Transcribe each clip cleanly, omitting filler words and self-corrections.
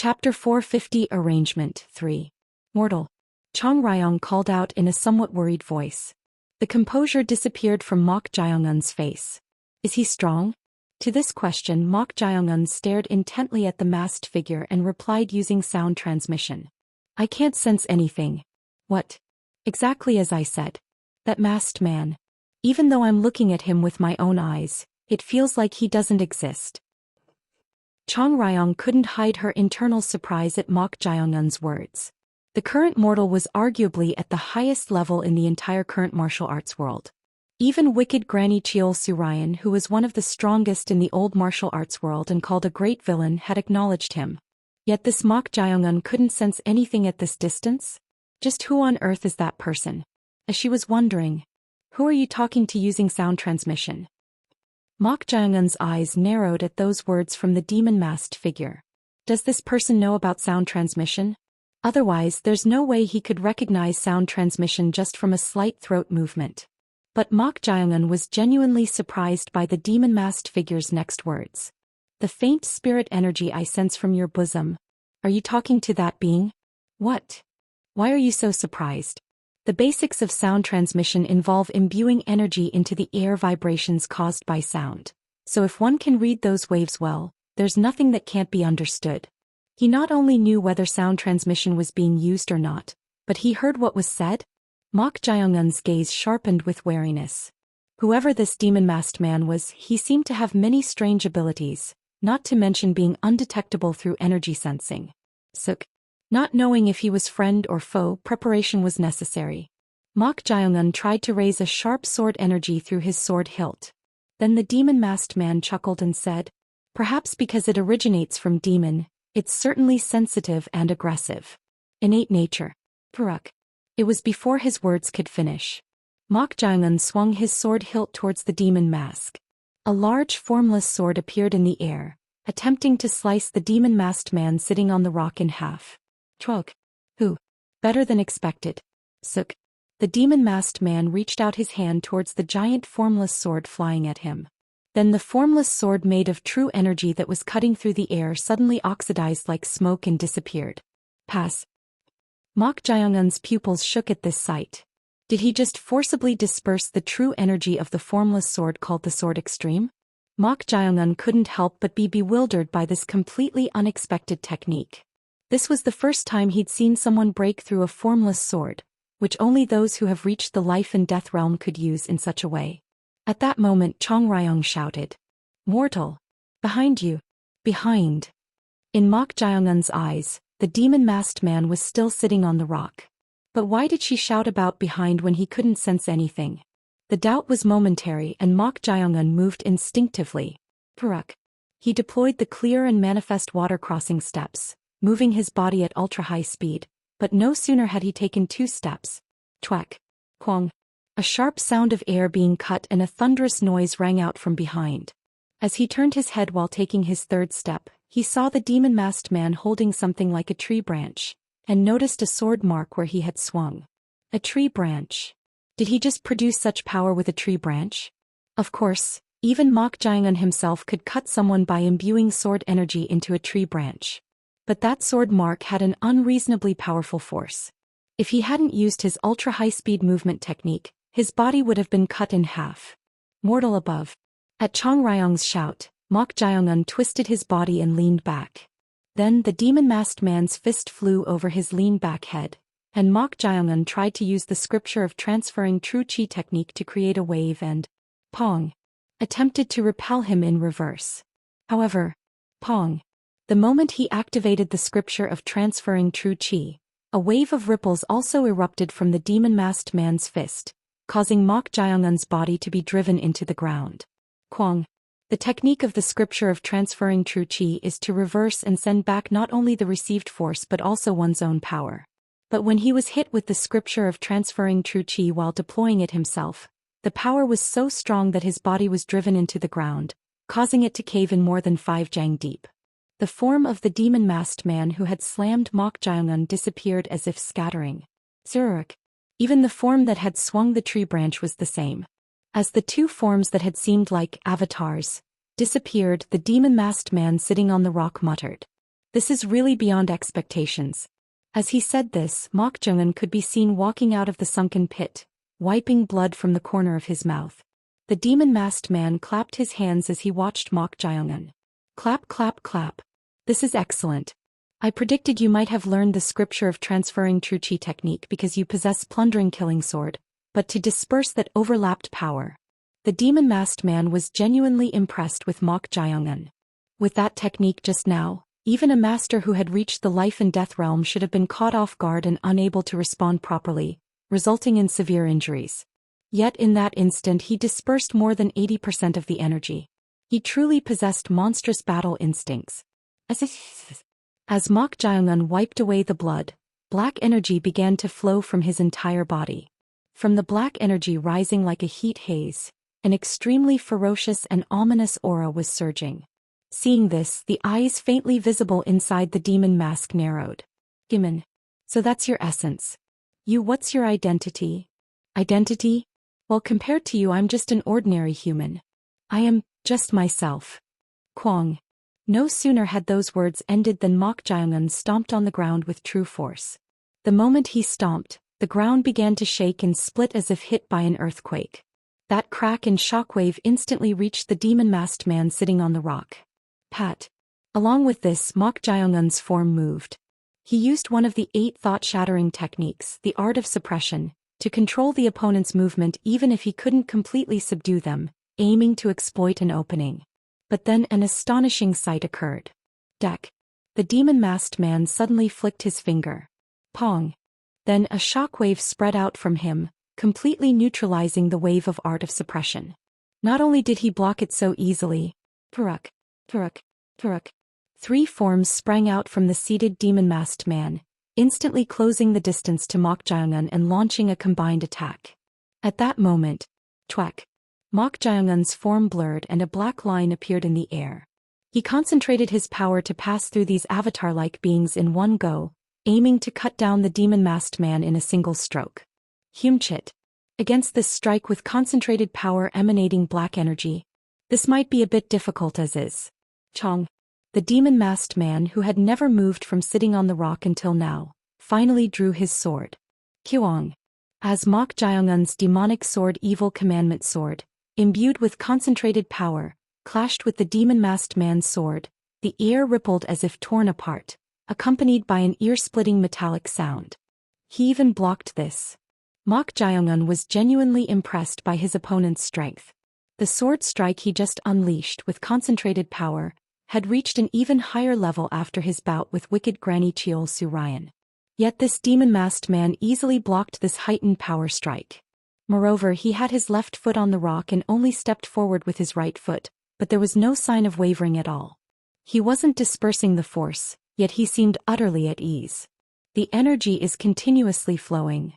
Chapter 450 Arrangement 3. Mortal. Chong Ryong called out in a somewhat worried voice. The composure disappeared from Mok Jae-un's face. Is he strong? To this question Mok Jae-un stared intently at the masked figure and replied using sound transmission. I can't sense anything. What? Exactly as I said. That masked man. Even though I'm looking at him with my own eyes, it feels like he doesn't exist. Chong Ryong couldn't hide her internal surprise at Mok Jae-un's words. The current mortal was arguably at the highest level in the entire current martial arts world. Even wicked Granny Cheol Surayan, who was one of the strongest in the old martial arts world and called a great villain, had acknowledged him. Yet this Mok Jae-un couldn't sense anything at this distance? Just who on earth is that person? As she was wondering, who are you talking to using sound transmission? Mok Jae-un's eyes narrowed at those words from the demon-masked figure. Does this person know about sound transmission? Otherwise, there's no way he could recognize sound transmission just from a slight throat movement. But Mok Jae-un was genuinely surprised by the demon-masked figure's next words. The faint spirit energy I sense from your bosom. Are you talking to that being? What? Why are you so surprised? The basics of sound transmission involve imbuing energy into the air vibrations caused by sound. So if one can read those waves well, there's nothing that can't be understood. He not only knew whether sound transmission was being used or not, but he heard what was said. Mok Jae-un's gaze sharpened with wariness. Whoever this demon-masked man was, he seemed to have many strange abilities, not to mention being undetectable through energy sensing. Suk. Not knowing if he was friend or foe, preparation was necessary. Mok Jae-un tried to raise a sharp sword energy through his sword hilt. Then the demon-masked man chuckled and said, perhaps because it originates from demon, it's certainly sensitive and aggressive. Innate nature. Puruk. It was before his words could finish. Mok Jae-un swung his sword hilt towards the demon mask. A large formless sword appeared in the air, attempting to slice the demon-masked man sitting on the rock in half. Trog. Who? Better than expected. Suk. The demon-masked man reached out his hand towards the giant formless sword flying at him. Then the formless sword made of true energy that was cutting through the air suddenly oxidized like smoke and disappeared. Pass. Mok Jae-un's pupils shook at this sight. Did he just forcibly disperse the true energy of the formless sword called the Sword Extreme? Mok Jae-un couldn't help but be bewildered by this completely unexpected technique. This was the first time he'd seen someone break through a formless sword, which only those who have reached the life and death realm could use in such a way. At that moment Chong Ryong shouted. Mortal! Behind you! Behind! In Mok Jae-un's eyes, the demon-masked man was still sitting on the rock. But why did she shout about behind when he couldn't sense anything? The doubt was momentary and Mok Jae-un moved instinctively. Puruk. He deployed the clear and manifest water crossing steps, moving his body at ultra-high speed, but no sooner had he taken 2 steps. Twak. Kwang. A sharp sound of air being cut and a thunderous noise rang out from behind. As he turned his head while taking his 3rd step, he saw the demon-masked man holding something like a tree branch, and noticed a sword mark where he had swung. A tree branch. Did he just produce such power with a tree branch? Of course, even Mok Jae-un himself could cut someone by imbuing sword energy into a tree branch. But that sword mark had an unreasonably powerful force. If he hadn't used his ultra-high-speed movement technique, his body would have been cut in half. Mortal above. At Chong Ryong's shout, Mok Jae-un twisted his body and leaned back. Then the demon-masked man's fist flew over his lean-back head, and Mok Jae-un tried to use the scripture of transferring true chi technique to create a wave and, Pong, attempted to repel him in reverse. However, Pong. The moment he activated the scripture of transferring true chi, a wave of ripples also erupted from the demon-masked man's fist, causing Mok Jae-un's body to be driven into the ground. Kwang. The technique of the scripture of transferring true chi is to reverse and send back not only the received force but also one's own power. But when he was hit with the scripture of transferring true chi while deploying it himself, the power was so strong that his body was driven into the ground, causing it to cave in more than 5 jang deep. The form of the demon-masked man who had slammed Mok Jae-un disappeared as if scattering. Zuruk. Even the form that had swung the tree branch was the same. As the 2 forms that had seemed like avatars disappeared, the demon-masked man sitting on the rock muttered. This is really beyond expectations. As he said this, Mok Jung-un could be seen walking out of the sunken pit, wiping blood from the corner of his mouth. The demon-masked man clapped his hands as he watched Mok Jung-un. Clap, clap, clap. This is excellent. I predicted you might have learned the scripture of transferring true chi technique because you possess plundering killing sword, but to disperse that overlapped power. The demon-masked man was genuinely impressed with Mok Jung-un. With that technique just now, even a master who had reached the life and death realm should have been caught off guard and unable to respond properly, resulting in severe injuries. Yet in that instant he dispersed more than 80% of the energy. He truly possessed monstrous battle instincts. As Mok Jung-un wiped away the blood, black energy began to flow from his entire body. From the black energy rising like a heat haze, an extremely ferocious and ominous aura was surging. Seeing this, the eyes faintly visible inside the demon mask narrowed. Gimin. So that's your essence. What's your identity? Identity? Well, compared to you, I'm just an ordinary human. I am just myself. Kwang. No sooner had those words ended than Mok Jung-un stomped on the ground with true force. The moment he stomped, the ground began to shake and split as if hit by an earthquake. That crack and shockwave instantly reached the demon-masked man sitting on the rock. Pat. Along with this, Mok Jung-un's form moved. He used one of the 8 thought-shattering techniques, the art of suppression, to control the opponent's movement even if he couldn't completely subdue them, aiming to exploit an opening. But then an astonishing sight occurred. Deck. The demon-masked man suddenly flicked his finger. Pong. Then a shockwave spread out from him, completely neutralizing the wave of art of suppression. Not only did he block it so easily, Puruk, Puruk, Puruk. 3 forms sprang out from the seated demon-masked man, instantly closing the distance to Mok Jung-un and launching a combined attack. At that moment, Twak. Mok Jung-un's form blurred and a black line appeared in the air. He concentrated his power to pass through these avatar-like beings in one go, aiming to cut down the demon-masked man in a single stroke. Humchit. Against this strike with concentrated power emanating black energy. This might be a bit difficult as is. Chong. The demon-masked man who had never moved from sitting on the rock until now, finally drew his sword. Kyuong. As Mok Jung-un's demonic sword, evil commandment sword, imbued with concentrated power, clashed with the demon-masked man's sword, the air rippled as if torn apart, accompanied by an ear-splitting metallic sound. He even blocked this. Mok Jung-un was genuinely impressed by his opponent's strength. The sword strike he just unleashed with concentrated power had reached an even higher level after his bout with wicked Granny Cheol Su Ryan. Yet this demon-masked man easily blocked this heightened power strike. Moreover, he had his left foot on the rock and only stepped forward with his right foot, but there was no sign of wavering at all. He wasn't dispersing the force, yet he seemed utterly at ease. The energy is continuously flowing.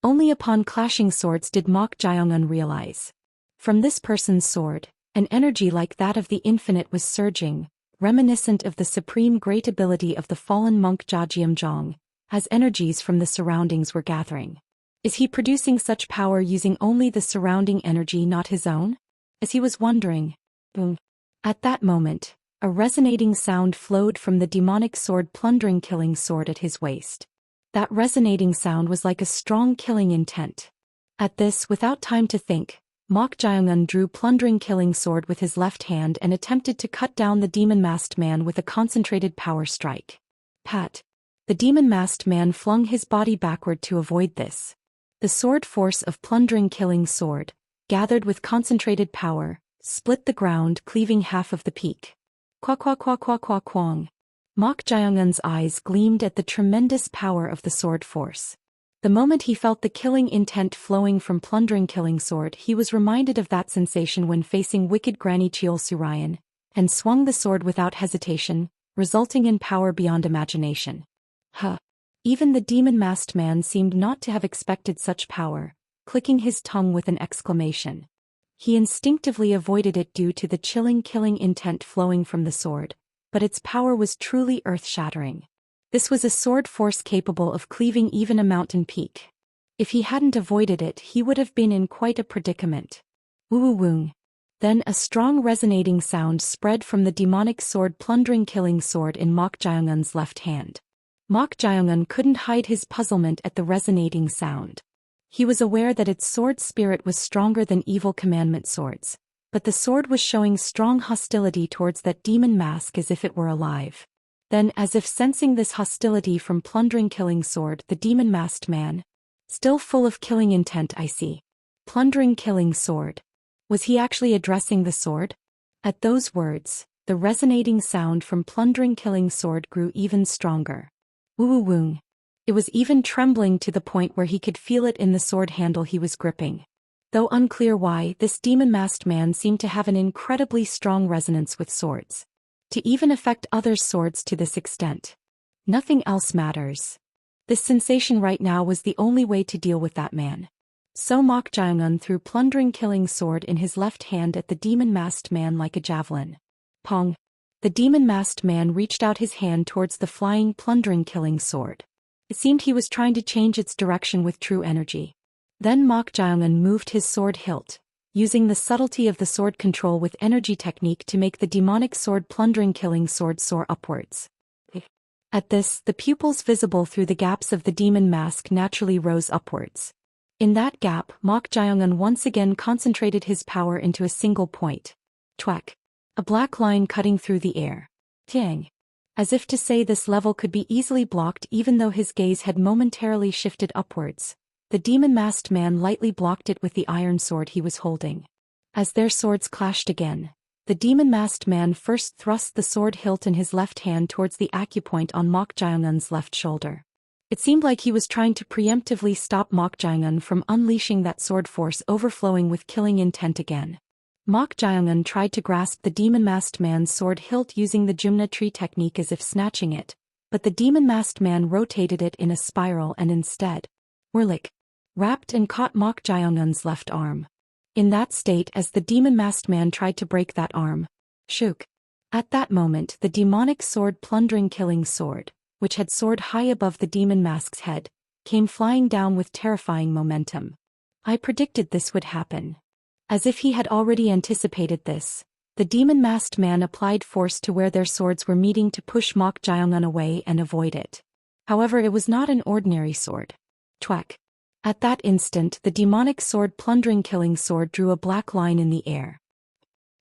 Only upon clashing swords did Mok Jung-un realize. From this person's sword, an energy like that of the infinite was surging, reminiscent of the supreme great ability of the fallen monk Jajyeomjong, as energies from the surroundings were gathering. Is he producing such power using only the surrounding energy, not his own? As he was wondering, boom. At that moment, a resonating sound flowed from the demonic sword plundering killing sword at his waist. That resonating sound was like a strong killing intent. At this, without time to think, Mok Jung-un drew plundering killing sword with his left hand and attempted to cut down the demon-masked man with a concentrated power strike. Pat. The demon-masked man flung his body backward to avoid this. The sword force of plundering killing sword, gathered with concentrated power, split the ground, cleaving half of the peak. Kwa kwa kwa kwa kwa kwang. Mok Jung-un's eyes gleamed at the tremendous power of the sword force. The moment he felt the killing intent flowing from plundering killing sword, he was reminded of that sensation when facing wicked Granny Cheol Su Ryan, and swung the sword without hesitation, resulting in power beyond imagination. Even the demon-masked man seemed not to have expected such power, clicking his tongue with an exclamation. He instinctively avoided it due to the chilling killing intent flowing from the sword, but its power was truly earth-shattering. This was a sword force capable of cleaving even a mountain peak. If he hadn't avoided it, he would have been in quite a predicament. Woo-woo-woong. Then a strong resonating sound spread from the demonic sword plundering killing sword in Mok Jaeongun's left hand. Mok Jaeongun couldn't hide his puzzlement at the resonating sound. He was aware that its sword spirit was stronger than evil commandment swords, but the sword was showing strong hostility towards that demon mask as if it were alive. Then, as if sensing this hostility from plundering killing sword, the demon-masked man, still full of killing intent, I see. Plundering killing sword. Was he actually addressing the sword? At those words, the resonating sound from plundering killing sword grew even stronger. Woo-woo-woong. It was even trembling to the point where he could feel it in the sword handle he was gripping. Though unclear why, this demon-masked man seemed to have an incredibly strong resonance with swords. To even affect others' swords to this extent. Nothing else matters. This sensation right now was the only way to deal with that man. So Mok Jaeongun threw plundering killing sword in his left hand at the demon-masked man like a javelin. Pong. The demon-masked man reached out his hand towards the flying plundering killing sword. It seemed he was trying to change its direction with true energy. Then Mok Jaeongun moved his sword hilt, using the subtlety of the sword control with energy technique to make the demonic sword plundering killing sword soar upwards. At this, the pupils visible through the gaps of the demon mask naturally rose upwards. In that gap, Mok Jaeongun once again concentrated his power into a single point. Twack. A black line cutting through the air. Tiang. As if to say this level could be easily blocked even though his gaze had momentarily shifted upwards. The demon-masked man lightly blocked it with the iron sword he was holding. As their swords clashed again, the demon-masked man first thrust the sword hilt in his left hand towards the acupoint on Mok Jaeongun's left shoulder. It seemed like he was trying to preemptively stop Mok Jaeongun from unleashing that sword force overflowing with killing intent again. Mok Jaeongun tried to grasp the demon-masked man's sword hilt using the Jumna tree technique as if snatching it, but the demon-masked man rotated it in a spiral and instead, whirlik, wrapped and caught Mok Jaeongun's left arm. In that state, as the demon-masked man tried to break that arm, shook. At that moment, the demonic sword plundering killing sword, which had soared high above the demon mask's head, came flying down with terrifying momentum. I predicted this would happen. As if he had already anticipated this, the demon-masked man applied force to where their swords were meeting to push Mok Jaeongun away and avoid it. However, it was not an ordinary sword. Twack. At that instant, the demonic sword plundering killing sword drew a black line in the air.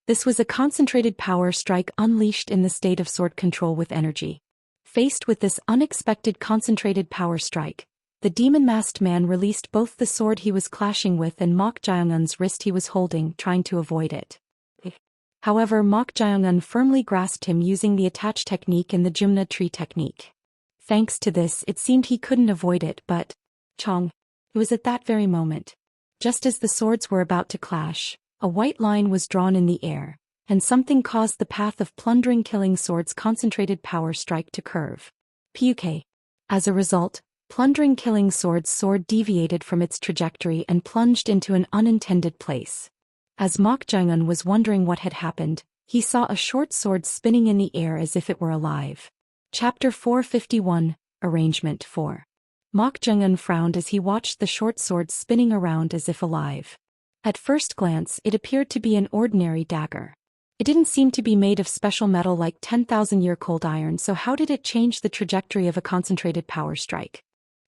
This was a concentrated power strike unleashed in the state of sword control with energy. Faced with this unexpected concentrated power strike, the demon-masked man released both the sword he was clashing with and Mok Jaeongun's wrist he was holding, trying to avoid it. However, Mok Jaeongun firmly grasped him using the attach technique and the Jumna tree technique. Thanks to this, it seemed he couldn't avoid it, but Chong. It was at that very moment. Just as the swords were about to clash, a white line was drawn in the air, and something caused the path of plundering killing sword's concentrated power strike to curve. Puk. As a result, plundering killing sword's sword deviated from its trajectory and plunged into an unintended place. As Mok Jaeongun was wondering what had happened, he saw a short sword spinning in the air as if it were alive. Chapter 451, Arrangement 4. Mok Jaeongun frowned as he watched the short sword spinning around as if alive. At first glance, it appeared to be an ordinary dagger. It didn't seem to be made of special metal like 10,000-year cold iron, so how did it change the trajectory of a concentrated power strike?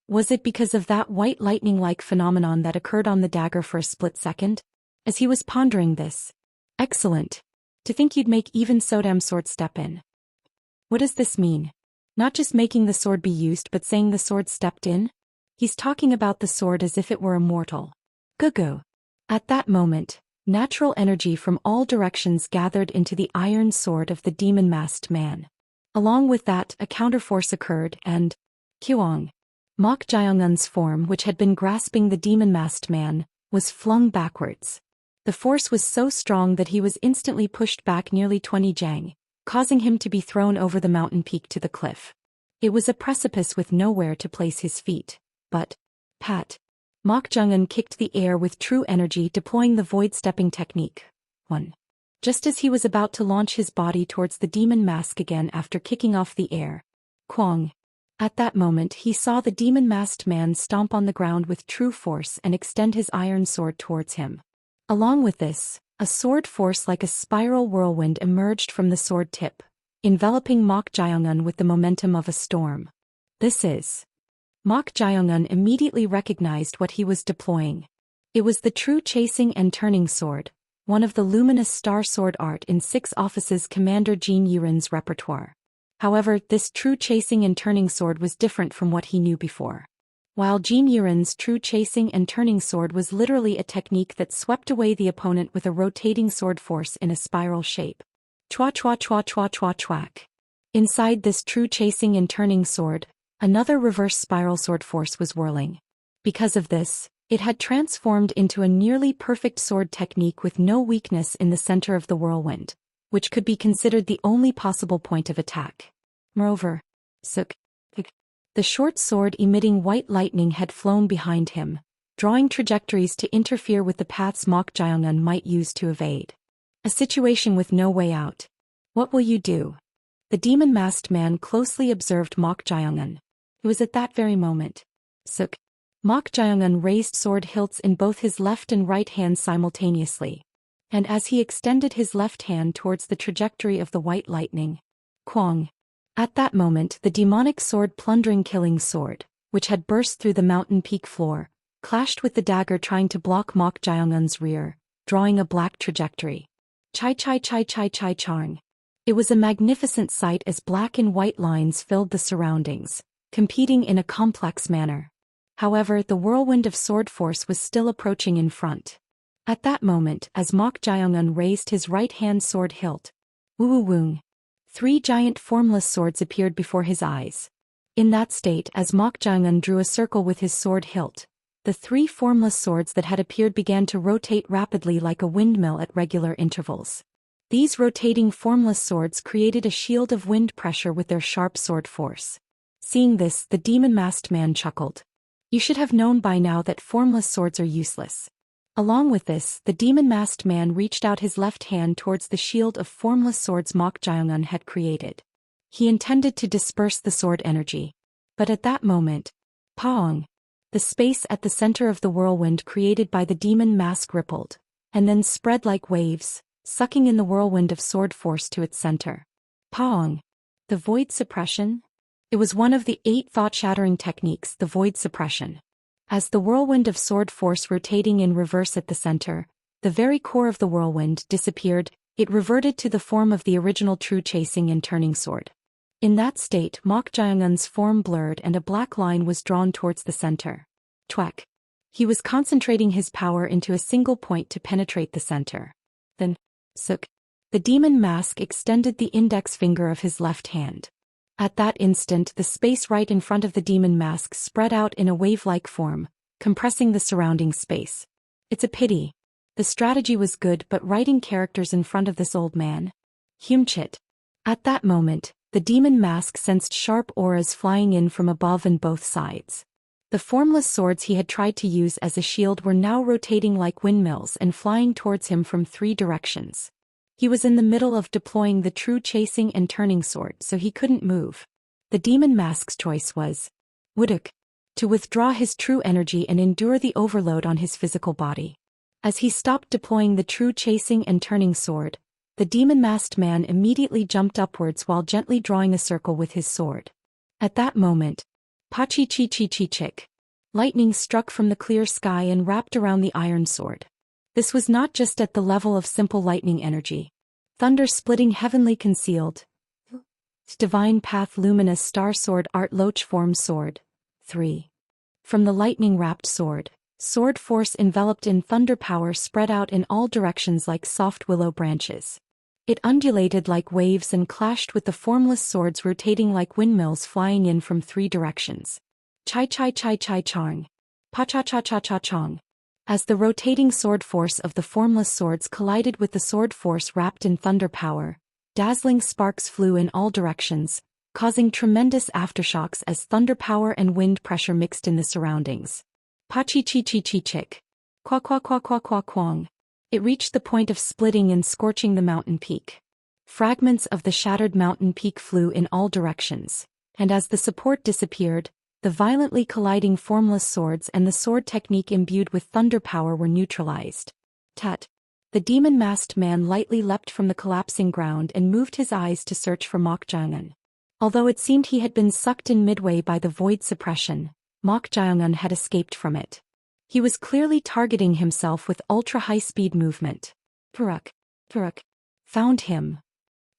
Was it because of that white lightning-like phenomenon that occurred on the dagger for a split second? As he was pondering this. Excellent. To think you'd make even so damn sword step in. What does this mean? Not just making the sword be used but saying the sword stepped in? He's talking about the sword as if it were immortal. Gugu. At that moment, natural energy from all directions gathered into the iron sword of the demon-masked man. Along with that, a counterforce occurred and, Kyuong. Mok Jaeongun's form, which had been grasping the demon-masked man, was flung backwards. The force was so strong that he was instantly pushed back nearly 20 jang, causing him to be thrown over the mountain peak to the cliff. It was a precipice with nowhere to place his feet, but, pat. Mok Jaeongun kicked the air with true energy, deploying the void stepping technique. 1. Just as he was about to launch his body towards the demon mask again after kicking off the air. Kwang. At that moment he saw the demon-masked man stomp on the ground with true force and extend his iron sword towards him. Along with this, A sword force like a spiral whirlwind emerged from the sword tip, enveloping Mok Jaeongun with the momentum of a storm. This is. Mok Jaeongun immediately recognized what he was deploying. It was the true chasing and turning sword, one of the luminous star sword art in 6 Offices Commander Jin Yiren's repertoire. However, this true chasing and turning sword was different from what he knew before. While Jin Yiren's true chasing and turning sword was literally a technique that swept away the opponent with a rotating sword force in a spiral shape. Chua chua chua chua chua chwack. Inside this true chasing and turning sword, another reverse spiral sword force was whirling. Because of this, it had transformed into a nearly perfect sword technique with no weakness in the center of the whirlwind, which could be considered the only possible point of attack. Moreover, the short sword emitting white lightning had flown behind him, drawing trajectories to interfere with the paths Mok Jaeongun might use to evade. A situation with no way out. What will you do? The demon-masked man closely observed Mok Jaeongun. It was at that very moment. Mok Jaeongun raised sword hilts in both his left and right hands simultaneously. And as he extended his left hand towards the trajectory of the white lightning, Kwang. At that moment the demonic sword plundering killing sword, which had burst through the mountain peak floor, clashed with the dagger trying to block Mok Jaeongun's rear, drawing a black trajectory. Chai chai chai chai chai charng. It was a magnificent sight as black and white lines filled the surroundings, competing in a complex manner. However, the whirlwind of sword force was still approaching in front. At that moment, as Mok Jaeongun raised his right-hand sword hilt, woo-woo-woong, 3 giant formless swords appeared before his eyes. In that state, as Mok Jaeongun drew a circle with his sword hilt, the 3 formless swords that had appeared began to rotate rapidly like a windmill at regular intervals. These rotating formless swords created a shield of wind pressure with their sharp sword force. Seeing this, the demon-masked man chuckled. You should have known by now that formless swords are useless. Along with this, the demon-masked man reached out his left hand towards the shield of formless swords Mok Jaeongun had created. He intended to disperse the sword energy. But at that moment, Paong, the space at the center of the whirlwind created by the demon mask rippled, and then spread like waves, sucking in the whirlwind of sword force to its center. Paong, the void suppression? It was one of the 8 thought-shattering techniques, the void suppression. As the whirlwind of sword force rotating in reverse at the center, the very core of the whirlwind disappeared, it reverted to the form of the original true chasing and turning sword. In that state, Mok Jaeongun's form blurred and a black line was drawn towards the center. Twack. He was concentrating his power into a single point to penetrate the center. Then, the demon mask extended the index finger of his left hand. At that instant, the space right in front of the demon mask spread out in a wave-like form, compressing the surrounding space. It's a pity. The strategy was good, but writing characters in front of this old man. Humchit. At that moment, the demon mask sensed sharp auras flying in from above and both sides. The formless swords he had tried to use as a shield were now rotating like windmills and flying towards him from 3 directions. He was in the middle of deploying the true chasing and turning sword, so he couldn't move. The demon mask's choice was Wuduk, to withdraw his true energy and endure the overload on his physical body. As he stopped deploying the true chasing and turning sword, the demon-masked man immediately jumped upwards while gently drawing a circle with his sword. At that moment, pa-chi-chi-chi-chi-chick, lightning struck from the clear sky and wrapped around the iron sword. This was not just at the level of simple lightning energy. Thunder splitting heavenly concealed. Divine path luminous star sword art loch form sword. 3. From the lightning-wrapped sword, sword force enveloped in thunder power spread out in all directions like soft willow branches. It undulated like waves and clashed with the formless swords rotating like windmills flying in from 3 directions. Chai chai chai chai chong. Pa cha cha cha cha chong. As the rotating sword force of the formless swords collided with the sword force wrapped in thunder power, dazzling sparks flew in all directions, causing tremendous aftershocks as thunder power and wind pressure mixed in the surroundings. Pa-chi-chi-chi-chi-chick. Kwa-kwa-kwa-kwa-kwa-kwong. It reached the point of splitting and scorching the mountain peak. Fragments of the shattered mountain peak flew in all directions, and as the support disappeared, the violently colliding formless swords and the sword technique imbued with thunder power were neutralized. Tat. The demon-masked man lightly leapt from the collapsing ground and moved his eyes to search for Mok Jae-un. Although it seemed he had been sucked in midway by the void suppression, Mok Jae-un had escaped from it. He was clearly targeting himself with ultra-high-speed movement. Puruk. Found him.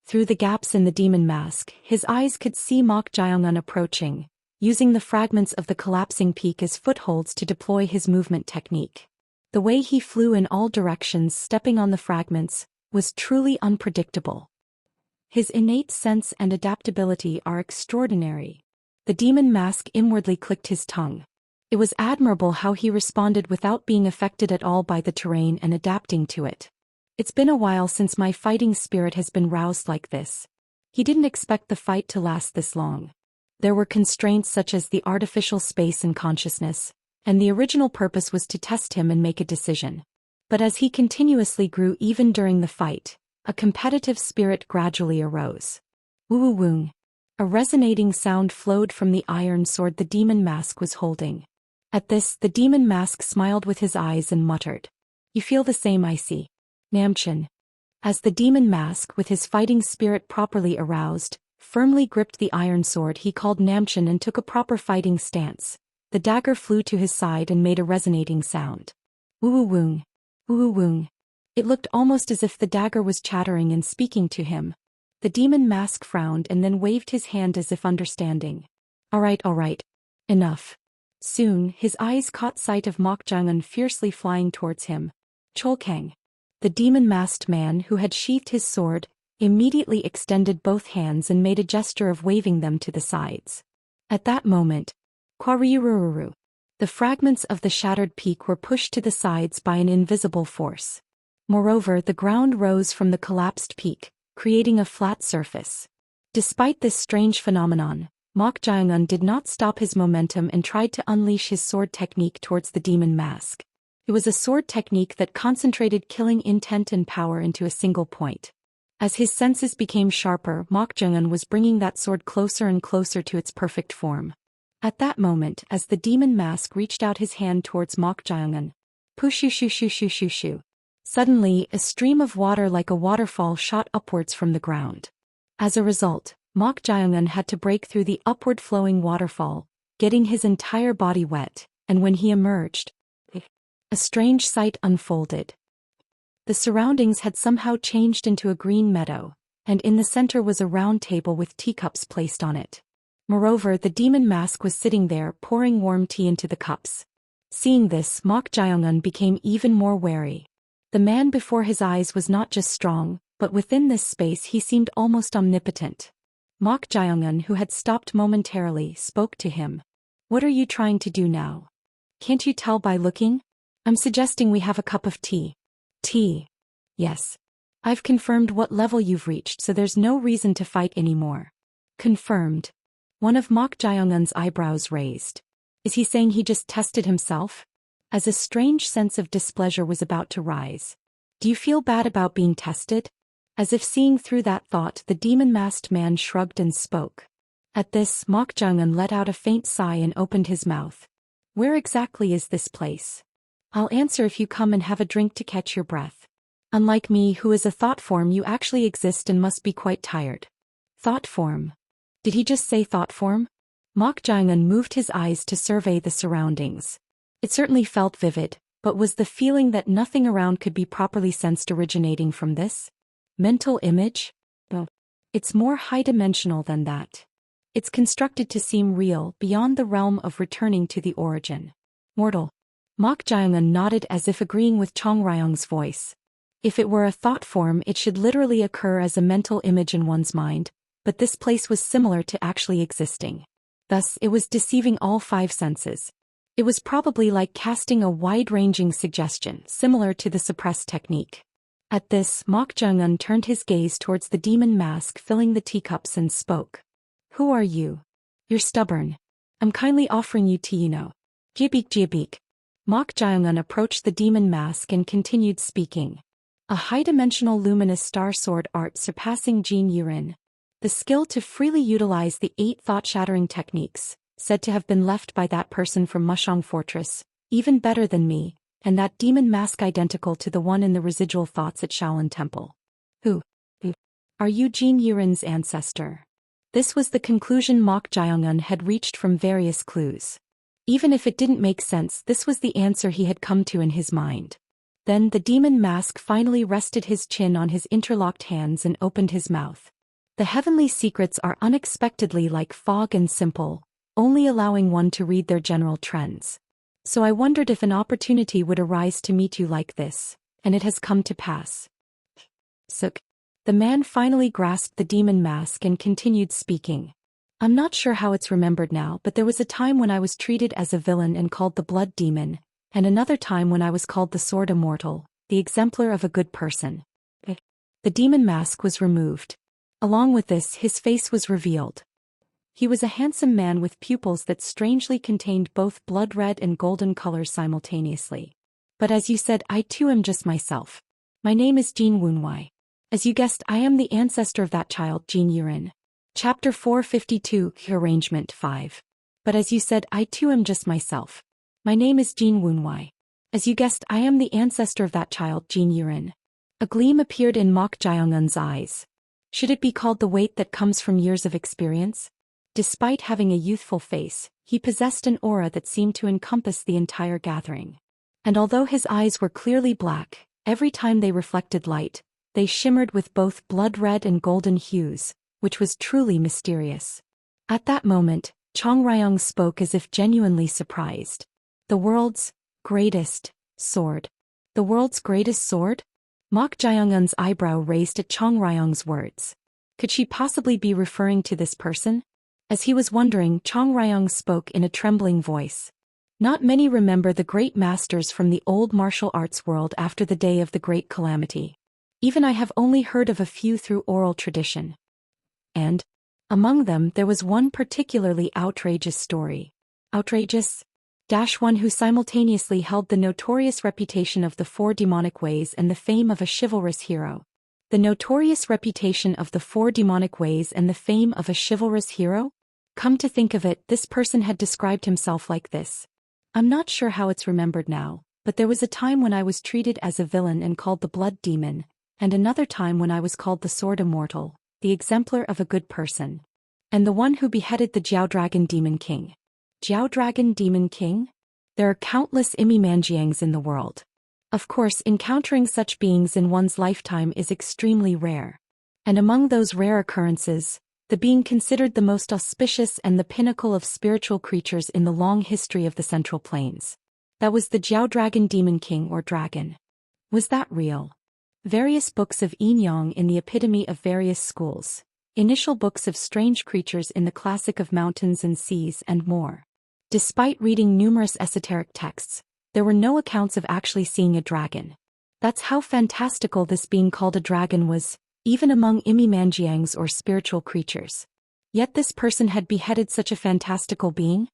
Through the gaps in the demon mask, his eyes could see Mok Jae-un approaching, using the fragments of the collapsing peak as footholds to deploy his movement technique. The way he flew in all directions stepping on the fragments was truly unpredictable. His innate sense and adaptability are extraordinary. The demon mask inwardly clicked his tongue. It was admirable how he responded without being affected at all by the terrain and adapting to it. It's been a while since my fighting spirit has been roused like this. He didn't expect the fight to last this long. There were constraints such as the artificial space and consciousness, and the original purpose was to test him and make a decision. But as he continuously grew even during the fight, a competitive spirit gradually arose. Woo-woo-woong. A resonating sound flowed from the iron sword the demon mask was holding. At this, the demon mask smiled with his eyes and muttered, "You feel the same, I see. Namchan." As the demon mask, with his fighting spirit properly aroused, firmly gripped the iron sword, he called Namchan and took a proper fighting stance. The dagger flew to his side and made a resonating sound. Woo-woo-woong. Woo-woo-woong. It looked almost as if the dagger was chattering and speaking to him. The demon mask frowned and then waved his hand as if understanding. All right. Enough." Soon, his eyes caught sight of Mok Jae-un fiercely flying towards him. Cholkang. The demon-masked man who had sheathed his sword immediately extended both hands and made a gesture of waving them to the sides. At that moment, Kwaryurururu. The fragments of the shattered peak were pushed to the sides by an invisible force. Moreover, the ground rose from the collapsed peak, creating a flat surface. Despite this strange phenomenon, Mok Jae-un did not stop his momentum and tried to unleash his sword technique towards the demon mask. It was a sword technique that concentrated killing intent and power into a single point. As his senses became sharper, Mok Jae-un was bringing that sword closer and closer to its perfect form. At that moment, as the demon mask reached out his hand towards Mok Jae-un, poo-shoo-shoo-shoo-shoo-shoo-shoo. Suddenly, a stream of water like a waterfall shot upwards from the ground. As a result, Mok Jae-un had to break through the upward-flowing waterfall, getting his entire body wet, and when he emerged, a strange sight unfolded. The surroundings had somehow changed into a green meadow, and in the center was a round table with teacups placed on it. Moreover, the demon mask was sitting there pouring warm tea into the cups. Seeing this, Mok Jae-un became even more wary. The man before his eyes was not just strong, but within this space he seemed almost omnipotent. Mok Jae-un, who had stopped momentarily, spoke to him. "What are you trying to do now? Can't you tell by looking? I'm suggesting we have a cup of tea." "Tea? Yes. I've confirmed what level you've reached, so there's no reason to fight anymore." "Confirmed?" One of Mok Jae-un's eyebrows raised. Is he saying he just tested himself? As a strange sense of displeasure was about to rise. "Do you feel bad about being tested?" As if seeing through that thought, the demon-masked man shrugged and spoke. At this, Mok Jae-un let out a faint sigh and opened his mouth. "Where exactly is this place? I'll answer if you come and have a drink to catch your breath. Unlike me, who is a thought form, you actually exist and must be quite tired." Thought form? Did he just say thought form? Mok Jae-un moved his eyes to survey the surroundings. It certainly felt vivid, but was the feeling that nothing around could be properly sensed originating from this? Mental image? No. It's more high-dimensional than that. It's constructed to seem real, beyond the realm of returning to the origin. Mortal. Mok Jae-un nodded as if agreeing with Chong Ryong's voice. If it were a thought form, it should literally occur as a mental image in one's mind, but this place was similar to actually existing. Thus, it was deceiving all five senses. It was probably like casting a wide-ranging suggestion, similar to the suppress technique. At this, Mok Jae-un turned his gaze towards the demon mask filling the teacups and spoke. "Who are you? You're stubborn. I'm kindly offering you tea, you know." Jibik. Mok Jae-un approached the demon mask and continued speaking. "A high-dimensional luminous star sword art surpassing Jin Yurin. The skill to freely utilize the 8 thought-shattering techniques, said to have been left by that person from Mushong Fortress, even better than me, and that demon mask identical to the one in the residual thoughts at Shaolin Temple. Who are you, Jin Yuren's ancestor? This was the conclusion Mok Jiangun had reached from various clues. Even if it didn't make sense, this was the answer he had come to in his mind. Then the demon mask finally rested his chin on his interlocked hands and opened his mouth. The heavenly secrets are unexpectedly like fog and simple, only allowing one to read their general trends. So I wondered if an opportunity would arise to meet you like this, and it has come to pass. Suk. The man finally grasped the demon mask and continued speaking. I'm not sure how it's remembered now, but there was a time when I was treated as a villain and called the Blood Demon, and another time when I was called the Sword Immortal, the exemplar of a good person. The demon mask was removed. Along with this, his face was revealed. He was a handsome man with pupils that strangely contained both blood red and golden colors simultaneously. But as you said, I too am just myself. My name is Jin Wunwei. As you guessed, I am the ancestor of that child, Jin Yuren. Chapter 452, Arrangement 5. But as you said, I too am just myself. My name is Jin Wunwei. As you guessed, I am the ancestor of that child, Jin Yuren. A gleam appeared in Mok Jiangun's eyes. Should it be called the weight that comes from years of experience? Despite having a youthful face, he possessed an aura that seemed to encompass the entire gathering. And although his eyes were clearly black, every time they reflected light, they shimmered with both blood red and golden hues, which was truly mysterious. At that moment, Chong Ryong spoke as if genuinely surprised. The world's greatest sword. The world's greatest sword? Mok Jiangun's eyebrow raised at Chong Ryong's words. Could she possibly be referring to this person? As he was wondering, Chong Ryong spoke in a trembling voice. Not many remember the great masters from the old martial arts world after the day of the great calamity. Even I have only heard of a few through oral tradition. And among them there was one particularly outrageous story. Outrageous? One who simultaneously held the notorious reputation of the 4 demonic ways and the fame of a chivalrous hero. The notorious reputation of the 4 demonic ways and the fame of a chivalrous hero? Come to think of it, this person had described himself like this. I'm not sure how it's remembered now, but there was a time when I was treated as a villain and called the Blood Demon, and another time when I was called the Sword Immortal, the exemplar of a good person. And the one who beheaded the Jiao Dragon Demon King. Jiao Dragon Demon King? There are countless Imi-Manjiangs in the world. Of course, encountering such beings in one's lifetime is extremely rare. And among those rare occurrences, the being considered the most auspicious and the pinnacle of spiritual creatures in the long history of the Central Plains. That was the Jiao Dragon Demon King or Dragon. Was that real? Various books of Yin Yang in the epitome of various schools. Initial books of strange creatures in the classic of mountains and seas and more. Despite reading numerous esoteric texts, there were no accounts of actually seeing a dragon. That's how fantastical this being called a dragon was, even among Imi-Manjiangs or spiritual creatures. Yet this person had beheaded such a fantastical being?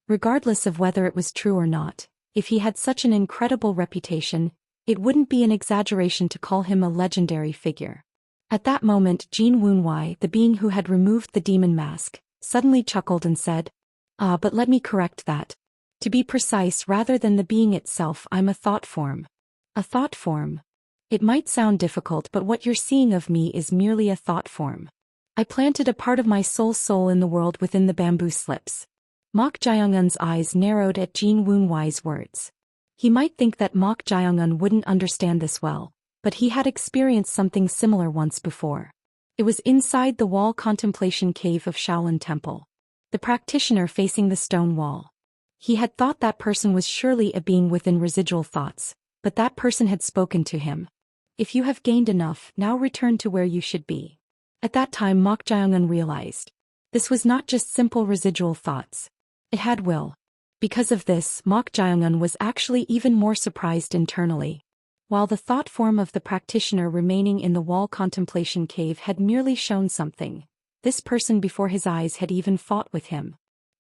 Regardless of whether it was true or not, if he had such an incredible reputation, it wouldn't be an exaggeration to call him a legendary figure. At that moment, Jin Wunwei, the being who had removed the demon mask, suddenly chuckled and said, but let me correct that. To be precise, rather than the being itself, I'm a thought form. A thought form? It might sound difficult, but what you're seeing of me is merely a thought form. I planted a part of my soul in the world within the bamboo slips. Mok Jiangun's eyes narrowed at Jin Wunwei's words. He might think that Mok Jiangun wouldn't understand this well, but he had experienced something similar once before. It was inside the wall contemplation cave of Shaolin Temple. The practitioner facing the stone wall. He had thought that person was surely a being within residual thoughts, but that person had spoken to him. If you have gained enough, now return to where you should be. At that time Mok Jiangun realized. This was not just simple residual thoughts. It had will. Because of this, Mok Jiangun was actually even more surprised internally. While the thought form of the practitioner remaining in the wall contemplation cave had merely shown something, this person before his eyes had even fought with him.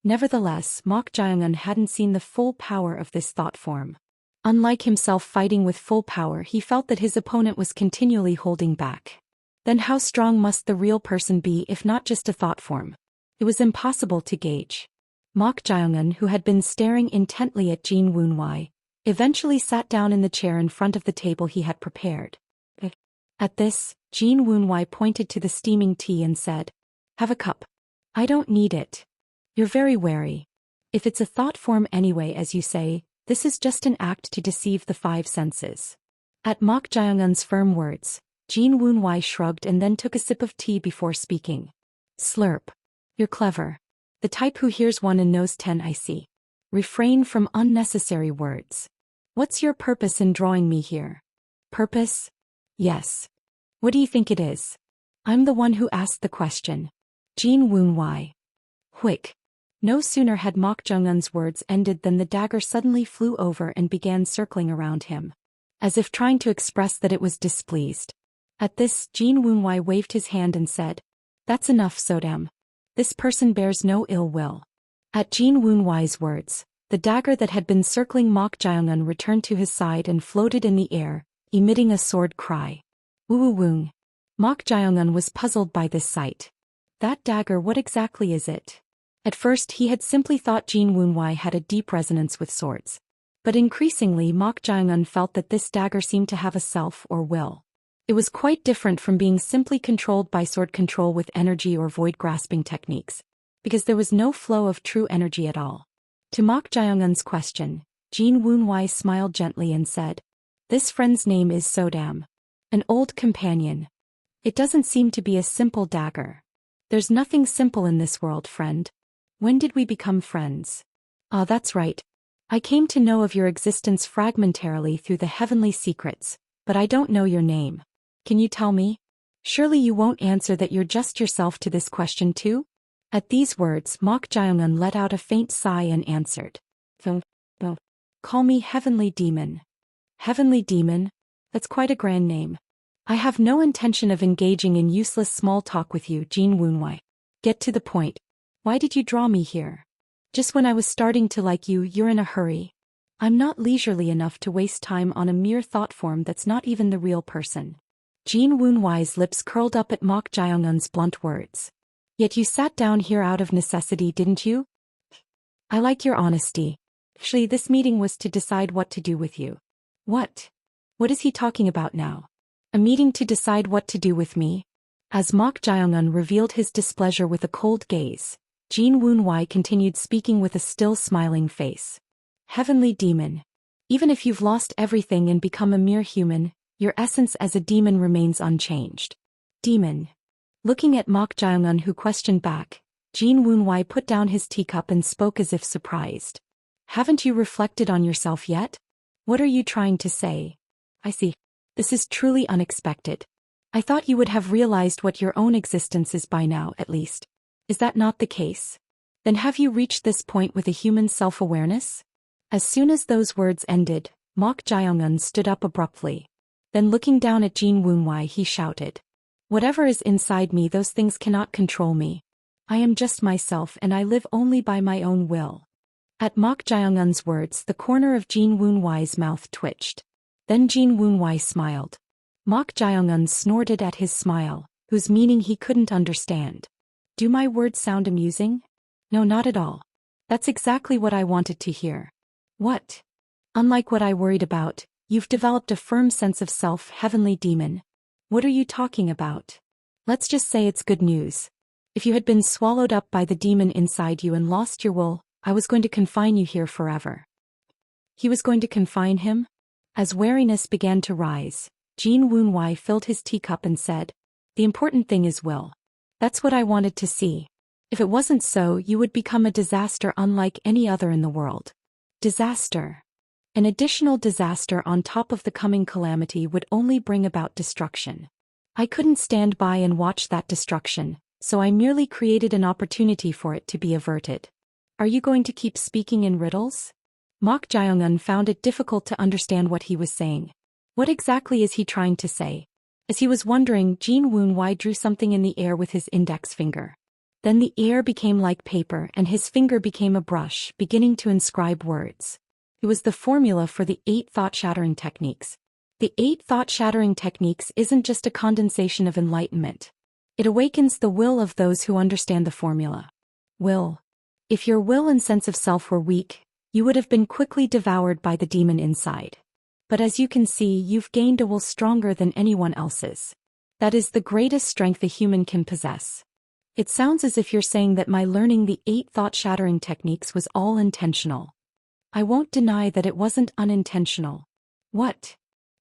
Nevertheless, Mok Jiangun hadn't seen the full power of this thought form. Unlike himself fighting with full power, he felt that his opponent was continually holding back. Then how strong must the real person be if not just a thought form? It was impossible to gauge. Mok Jiangun, who had been staring intently at Jin Wunwei, eventually sat down in the chair in front of the table he had prepared. At this, Jin Woonwhai pointed to the steaming tea and said, "Have a cup." "I don't need it." "You're very wary. If it's a thought form anyway, as you say, this is just an act to deceive the five senses." At Mok Jae-un's firm words, Jin Woonwhai shrugged and then took a sip of tea before speaking. "Slurp. You're clever. The type who hears one and knows 10, I see. Refrain from unnecessary words. What's your purpose in drawing me here?" "Purpose? Yes. What do you think it is?" "I'm the one who asked the question." Jin Woonwhai. Whick. No sooner had Mok Jae-un's words ended than the dagger suddenly flew over and began circling around him, as if trying to express that it was displeased. At this, Jin Woonwhai waved his hand and said, "That's enough, Sodam. This person bears no ill will." At Jin Woonwhai's words, the dagger that had been circling Mok Jae-un returned to his side and floated in the air, emitting a sword cry. Woo-woo-woong. Mok Jae-un was puzzled by this sight. That dagger, what exactly is it? At first he had simply thought Jin Woonwhai had a deep resonance with swords. But increasingly Mok Jae-un felt that this dagger seemed to have a self or will. It was quite different from being simply controlled by sword control with energy or void-grasping techniques, because there was no flow of true energy at all. To Mok Jae-un's question, Jin Woonwhai smiled gently and said, "This friend's name is Sodam. An old companion. It doesn't seem to be a simple dagger. There's nothing simple in this world, friend. When did we become friends?" "Ah, that's right. I came to know of your existence fragmentarily through the heavenly secrets, but I don't know your name. Can you tell me?" "Surely you won't answer that you're just yourself to this question too?" At these words, Mok Jae-un let out a faint sigh and answered, "Call me Heavenly Demon." "Heavenly Demon? That's quite a grand name. I have no intention of engaging in useless small talk with you, Jin Woonwhai. Get to the point. Why did you draw me here? Just when I was starting to like you, you're in a hurry. I'm not leisurely enough to waste time on a mere thought form that's not even the real person." Jin Woonwhai's lips curled up at Mok Jae-un's blunt words. "Yet you sat down here out of necessity, didn't you?" "I like your honesty. Actually, this meeting was to decide what to do with you." "What? What is he talking about now? A meeting to decide what to do with me?" As Mok Jae-un revealed his displeasure with a cold gaze, Jin Woonwhai continued speaking with a still smiling face. "Heavenly Demon. Even if you've lost everything and become a mere human, your essence as a demon remains unchanged." "Demon?" Looking at Mok Jae-un, who questioned back, Jin Woonwhai put down his teacup and spoke as if surprised. "Haven't you reflected on yourself yet? What are you trying to say?" "I see. This is truly unexpected. I thought you would have realized what your own existence is by now, at least. Is that not the case? Then have you reached this point with a human self-awareness?" As soon as those words ended, Mok Jae-un stood up abruptly. Then looking down at Jin Woonwhai, he shouted, "Whatever is inside me, those things cannot control me. I am just myself and I live only by my own will." At Mok Jae-un's words, the corner of Jin Woonwhai's mouth twitched. Then Jin Woonwhai smiled. Mok Jae-un snorted at his smile, whose meaning he couldn't understand. "Do my words sound amusing?" "No, not at all. That's exactly what I wanted to hear." "What?" "Unlike what I worried about, you've developed a firm sense of self, Heavenly Demon." "What are you talking about?" "Let's just say it's good news. If you had been swallowed up by the demon inside you and lost your will, I was going to confine you here forever." He was going to confine him? As wariness began to rise, Jin Woonwhai filled his teacup and said, "The important thing is will. That's what I wanted to see. If it wasn't so, you would become a disaster unlike any other in the world." Disaster. An additional disaster on top of the coming calamity would only bring about destruction. I couldn't stand by and watch that destruction, so I merely created an opportunity for it to be averted. "Are you going to keep speaking in riddles?" Mok Jae-un found it difficult to understand what he was saying. What exactly is he trying to say? As he was wondering, Jin Woonwhai drew something in the air with his index finger. Then the air became like paper and his finger became a brush, beginning to inscribe words. It was the formula for the 8 thought-shattering techniques. The 8 thought-shattering techniques isn't just a condensation of enlightenment. It awakens the will of those who understand the formula. Will. If your will and sense of self were weak, you would have been quickly devoured by the demon inside. But as you can see, you've gained a will stronger than anyone else's. That is the greatest strength a human can possess. It sounds as if you're saying that my learning the 8 thought-shattering techniques was all intentional. I won't deny that it wasn't unintentional. What?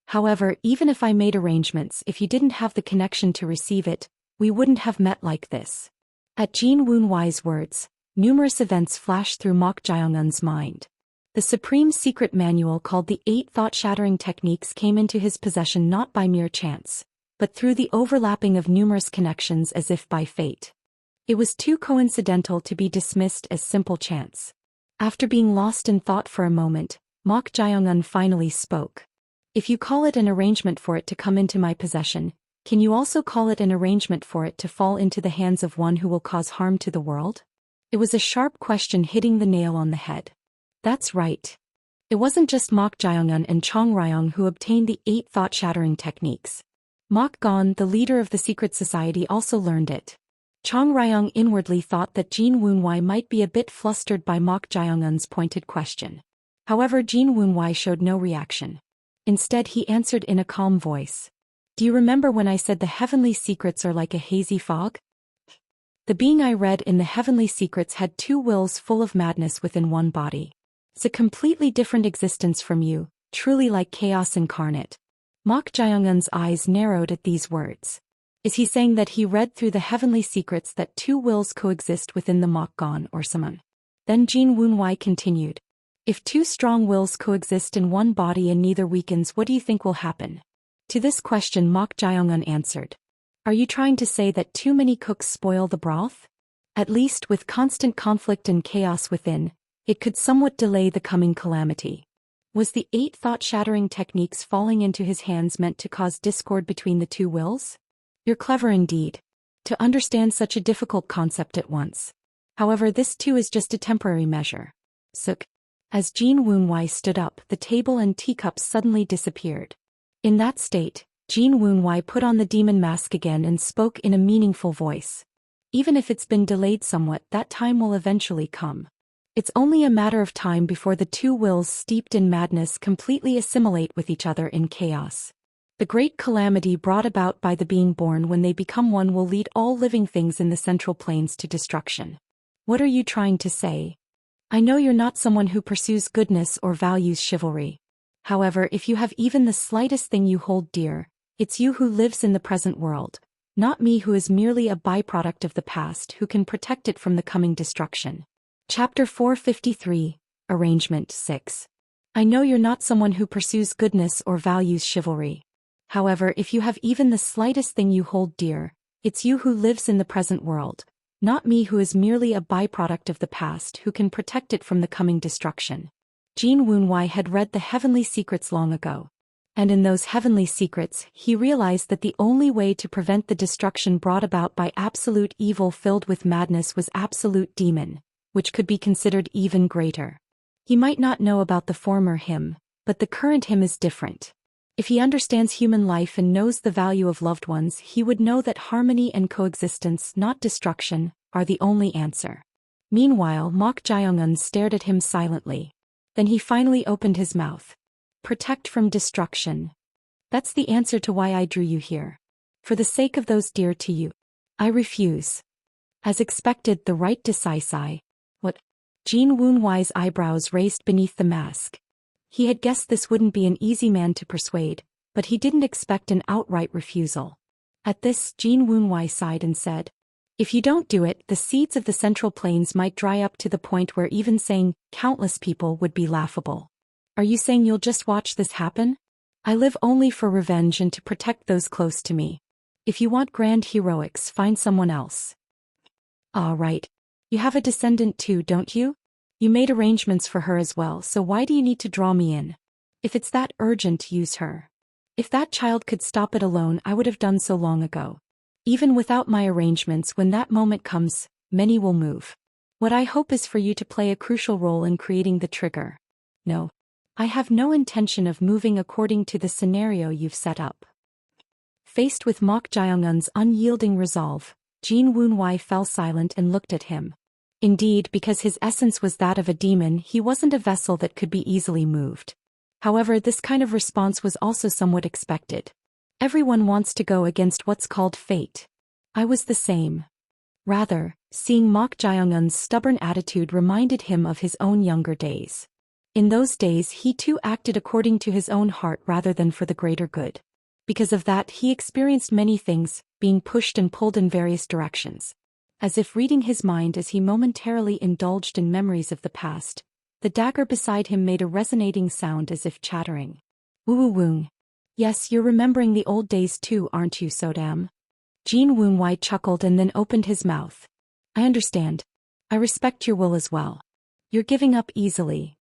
However, even if I made arrangements, if you didn't have the connection to receive it, we wouldn't have met like this. At Jin Woonwai's words, numerous events flashed through Mok Jaeongun's mind. The supreme secret manual called the 8 thought-shattering techniques came into his possession not by mere chance, but through the overlapping of numerous connections as if by fate. It was too coincidental to be dismissed as simple chance. After being lost in thought for a moment, Mok Jaeongun finally spoke. If you call it an arrangement for it to come into my possession, can you also call it an arrangement for it to fall into the hands of one who will cause harm to the world? It was a sharp question hitting the nail on the head. That's right. It wasn't just Mok Jaeongun and Chong Ryong who obtained the 8 thought-shattering techniques. Mok Gon, the leader of the secret society, also learned it. Chong Ryong inwardly thought that Jin Woonwai might be a bit flustered by Mok Jaeongun's pointed question. However, Jin Woonwai showed no reaction. Instead, he answered in a calm voice. Do you remember when I said the heavenly secrets are like a hazy fog? The being I read in the heavenly secrets had 2 wills full of madness within one body. It's a completely different existence from you, truly like chaos incarnate. Mok Jaeongun's eyes narrowed at these words. Is he saying that he read through the heavenly secrets that 2 wills coexist within the Mok Gon or someone? Then Jin Woonwai continued. If 2 strong wills coexist in one body and neither weakens, what do you think will happen? To this question Mok Jaeongun answered. Are you trying to say that too many cooks spoil the broth? At least with constant conflict and chaos within, it could somewhat delay the coming calamity. Was the 8 thought-shattering techniques falling into his hands meant to cause discord between the 2 wills? You're clever indeed, to understand such a difficult concept at once. However, this too is just a temporary measure. Suk. As Jin Woonwai stood up, the table and teacups suddenly disappeared. In that state, Jin Woonwai put on the demon mask again and spoke in a meaningful voice. Even if it's been delayed somewhat, that time will eventually come. It's only a matter of time before the 2 wills steeped in madness completely assimilate with each other in chaos. The great calamity brought about by the being born when they become one will lead all living things in the central plains to destruction. What are you trying to say? I know you're not someone who pursues goodness or values chivalry. However, if you have even the slightest thing you hold dear, it's you who lives in the present world, not me who is merely a byproduct of the past who can protect it from the coming destruction. Chapter 453, Arrangement 6. I know you're not someone who pursues goodness or values chivalry. However, if you have even the slightest thing you hold dear, it's you who lives in the present world, not me who is merely a byproduct of the past who can protect it from the coming destruction. Jin Woonwai had read the heavenly secrets long ago. And in those heavenly secrets, he realized that the only way to prevent the destruction brought about by absolute evil filled with madness was absolute demon, which could be considered even greater. He might not know about the former him, but the current him is different. If he understands human life and knows the value of loved ones, he would know that harmony and coexistence, not destruction, are the only answer. Meanwhile, Mok Jaeongun stared at him silently. Then he finally opened his mouth. Protect from destruction. That's the answer to why I drew you here. For the sake of those dear to you. I refuse. As expected, the right decisive. What? Jin Woonwai's eyebrows raised beneath the mask. He had guessed this wouldn't be an easy man to persuade, but he didn't expect an outright refusal. At this, Jin Woonwai sighed and said, if you don't do it, the seeds of the Central Plains might dry up to the point where even saying countless people would be laughable. Are you saying you'll just watch this happen? I live only for revenge and to protect those close to me. If you want grand heroics, find someone else. Ah, right. You have a descendant too, don't you? You made arrangements for her as well, so why do you need to draw me in? If it's that urgent, use her. If that child could stop it alone, I would have done so long ago. Even without my arrangements, when that moment comes, many will move. What I hope is for you to play a crucial role in creating the trigger. No. I have no intention of moving according to the scenario you've set up. Faced with Mok Jaeongun's unyielding resolve, Jin Woonwai fell silent and looked at him. Indeed, because his essence was that of a demon, he wasn't a vessel that could be easily moved. However, this kind of response was also somewhat expected. Everyone wants to go against what's called fate. I was the same. Rather, seeing Mok Jaeungun's stubborn attitude reminded him of his own younger days. In those days he too acted according to his own heart rather than for the greater good. Because of that he experienced many things, being pushed and pulled in various directions. As if reading his mind as he momentarily indulged in memories of the past, the dagger beside him made a resonating sound as if chattering. Woo woong. Yes, you're remembering the old days too, aren't you, Sodam? Jin Woonwhai chuckled and then opened his mouth. I understand. I respect your will as well. You're giving up easily.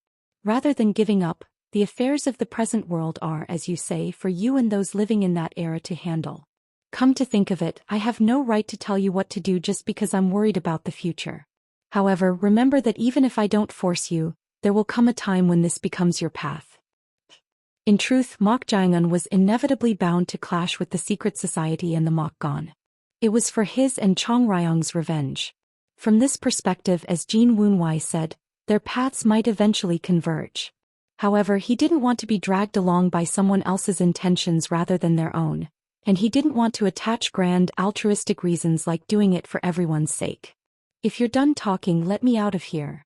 Rather than giving up, the affairs of the present world are, as you say, for you and those living in that era to handle. Come to think of it, I have no right to tell you what to do just because I'm worried about the future. However, remember that even if I don't force you, there will come a time when this becomes your path. In truth, Mok Jaeungun was inevitably bound to clash with the secret society and the Mokgon. It was for his and Chong Ryong's revenge. From this perspective, as Jin Woonwhai said, their paths might eventually converge. However, he didn't want to be dragged along by someone else's intentions rather than their own, and he didn't want to attach grand altruistic reasons like doing it for everyone's sake. If you're done talking, let me out of here.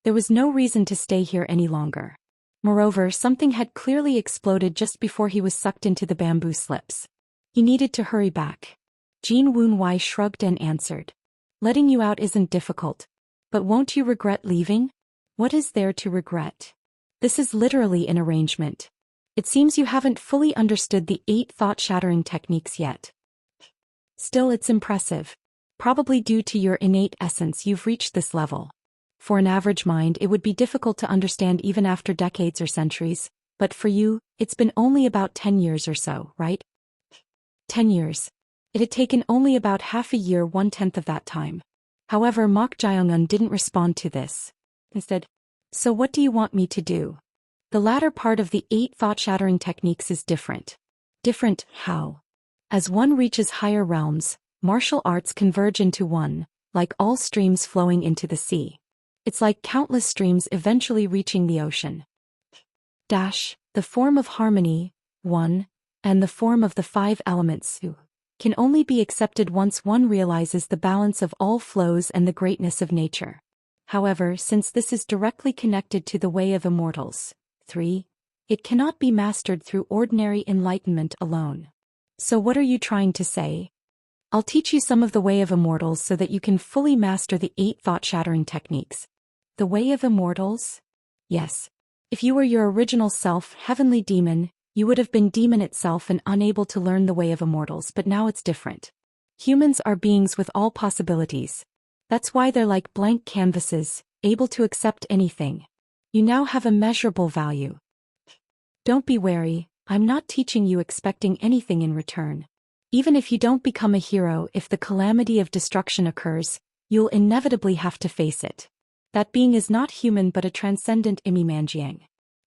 There was no reason to stay here any longer. Moreover, something had clearly exploded just before he was sucked into the bamboo slips. He needed to hurry back. Jin Woonwhai shrugged and answered. Letting you out isn't difficult. But won't you regret leaving? What is there to regret? This is literally an arrangement. It seems you haven't fully understood the 8 thought-shattering techniques yet. Still, it's impressive. Probably due to your innate essence you've reached this level. For an average mind it would be difficult to understand even after decades or centuries, but for you, it's been only about 10 years or so, right? 10 years. It had taken only about half a year, 1/10 of that time. However, Mok Jaeungun didn't respond to this. Instead, so what do you want me to do? The latter part of the 8 thought-shattering techniques is different. Different, how? As one reaches higher realms, martial arts converge into one, like all streams flowing into the sea. It's like countless streams eventually reaching the ocean. The form of harmony, one, and the form of the 5 elements, can only be accepted once one realizes the balance of all flows and the greatness of nature. However, since this is directly connected to the way of immortals, 3, it cannot be mastered through ordinary enlightenment alone. So what are you trying to say? I'll teach you some of the way of immortals so that you can fully master the 8 thought-shattering techniques. The way of immortals? Yes. If you were your original self, heavenly demon, you would have been demon itself and unable to learn the way of immortals, but now it's different. Humans are beings with all possibilities. That's why they're like blank canvases, able to accept anything. You now have immeasurable value. Don't be wary, I'm not teaching you expecting anything in return. Even if you don't become a hero, if the calamity of destruction occurs, you'll inevitably have to face it. That being is not human but a transcendent Imimanjiang.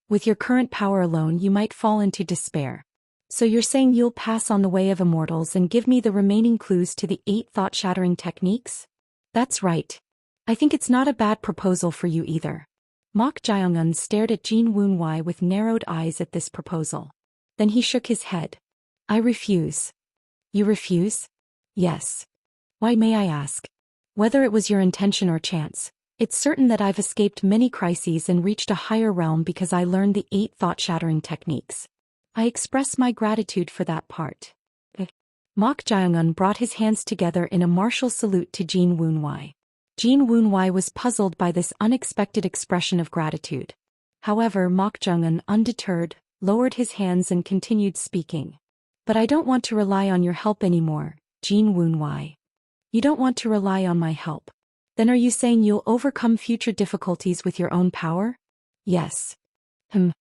With your current power alone you might fall into despair. So you're saying you'll pass on the way of immortals and give me the remaining clues to the 8 thought-shattering techniques? That's right. I think it's not a bad proposal for you either. Mok Jaeungun stared at Jin Woonwhai with narrowed eyes at this proposal. Then he shook his head. I refuse. You refuse? Yes. Why, may I ask? Whether it was your intention or chance, it's certain that I've escaped many crises and reached a higher realm because I learned the 8 thought-shattering techniques. I express my gratitude for that part. Mok Jaeungun brought his hands together in a martial salute to Jin Woonwhai. Jin Woonwhai was puzzled by this unexpected expression of gratitude. However, Mok Jaeungun, undeterred, lowered his hands and continued speaking. But I don't want to rely on your help anymore, Jin Woonwhai. You don't want to rely on my help? Then are you saying you'll overcome future difficulties with your own power? Yes. Jin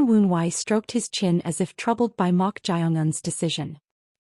Woonwhai stroked his chin as if troubled by Mok Jaeungun's decision.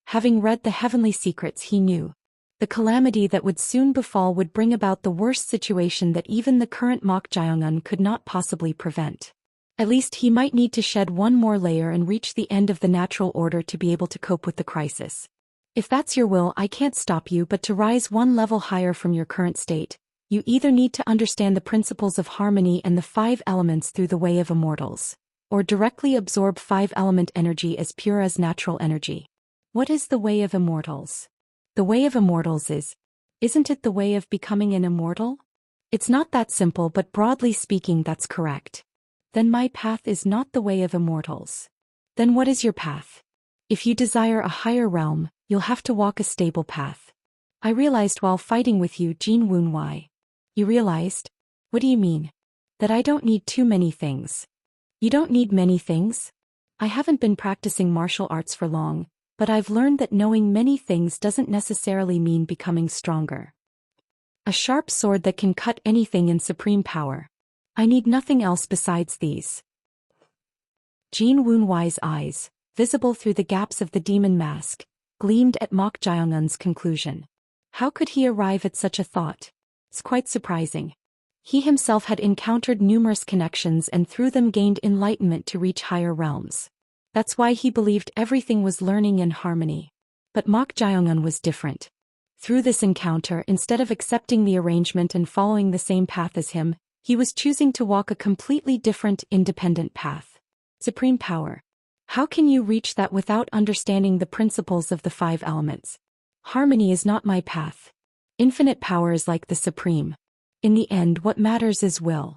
Having read the heavenly secrets, he knew the calamity that would soon befall would bring about the worst situation that even the current Mok Jaeungun could not possibly prevent. At least he might need to shed one more layer and reach the end of the natural order to be able to cope with the crisis. If that's your will, I can't stop you, but to rise one level higher from your current state, You either need to understand the principles of harmony and the 5 elements through the way of immortals, or directly absorb 5-element energy as pure as natural energy. What is the way of immortals? The way of immortals isn't it the way of becoming an immortal? It's not that simple, but broadly speaking that's correct. Then my path is not the way of immortals. Then what is your path? If you desire a higher realm, you'll have to walk a stable path. I realized while fighting with you, Jin Woon-wai. You realized? What do you mean? That I don't need too many things. You don't need many things? I haven't been practicing martial arts for long, but I've learned that knowing many things doesn't necessarily mean becoming stronger. A sharp sword that can cut anything in supreme power. I need nothing else besides these. Jin Woon-wai's eyes, visible through the gaps of the demon mask, gleamed at Mok Jae-un's conclusion. How could he arrive at such a thought? It's quite surprising. He himself had encountered numerous connections and through them gained enlightenment to reach higher realms. That's why he believed everything was learning and harmony. But Mok Jae-un was different. Through this encounter, instead of accepting the arrangement and following the same path as him, he was choosing to walk a completely different, independent path. Supreme power. How can you reach that without understanding the principles of the 5 elements? Harmony is not my path. Infinite power is like the supreme. In the end, what matters is will.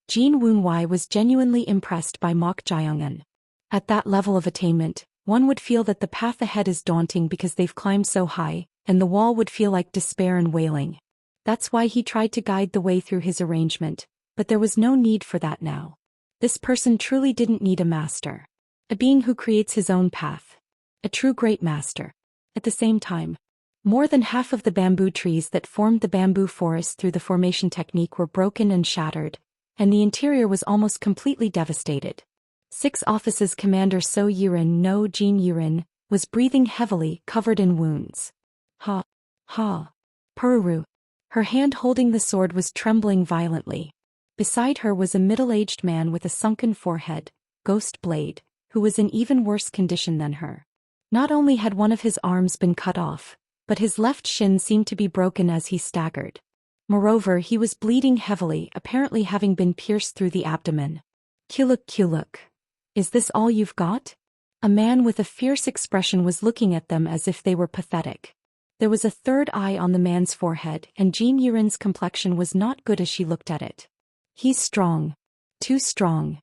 Jin Woon-wai was genuinely impressed by Mok Jae-un. At that level of attainment, one would feel that the path ahead is daunting because they've climbed so high, and the wall would feel like despair and wailing. That's why he tried to guide the way through his arrangement, but there was no need for that now. This person truly didn't need a master. A being who creates his own path. A true great master. At the same time, more than half of the bamboo trees that formed the bamboo forest through the formation technique were broken and shattered, and the interior was almost completely devastated. 6 Office's Commander So Yirin no Jin Yirin was breathing heavily, covered in wounds. Ha! Ha! Pururu. Her hand holding the sword was trembling violently. Beside her was a middle-aged man with a sunken forehead, Ghost Blade, who was in even worse condition than her. Not only had one of his arms been cut off, but his left shin seemed to be broken as he staggered. Moreover, he was bleeding heavily, apparently having been pierced through the abdomen. Kuluk. Is this all you've got? A man with a fierce expression was looking at them as if they were pathetic. There was a third eye on the man's forehead, and Jin Yirin's complexion was not good as she looked at it. He's strong. Too strong.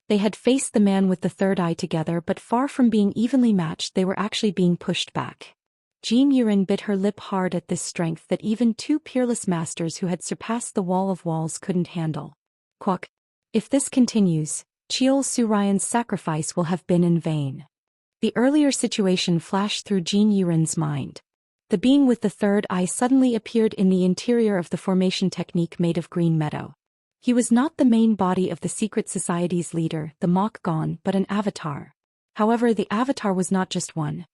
They had faced the man with the third eye together, but far from being evenly matched, they were actually being pushed back. Jin Yirin bit her lip hard at this strength that even 2 peerless masters who had surpassed the wall of walls couldn't handle. Quack. If this continues, Cheol Su-ryan's sacrifice will have been in vain. The earlier situation flashed through Jin Yirin's mind. The being with the third eye suddenly appeared in the interior of the formation technique made of green meadow. He was not the main body of the secret society's leader, the Mok Gon, but an avatar. However, the avatar was not just one.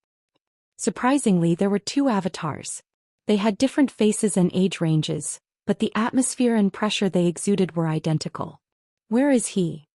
Surprisingly, there were 2 avatars. They had different faces and age ranges, but the atmosphere and pressure they exuded were identical. Where is he?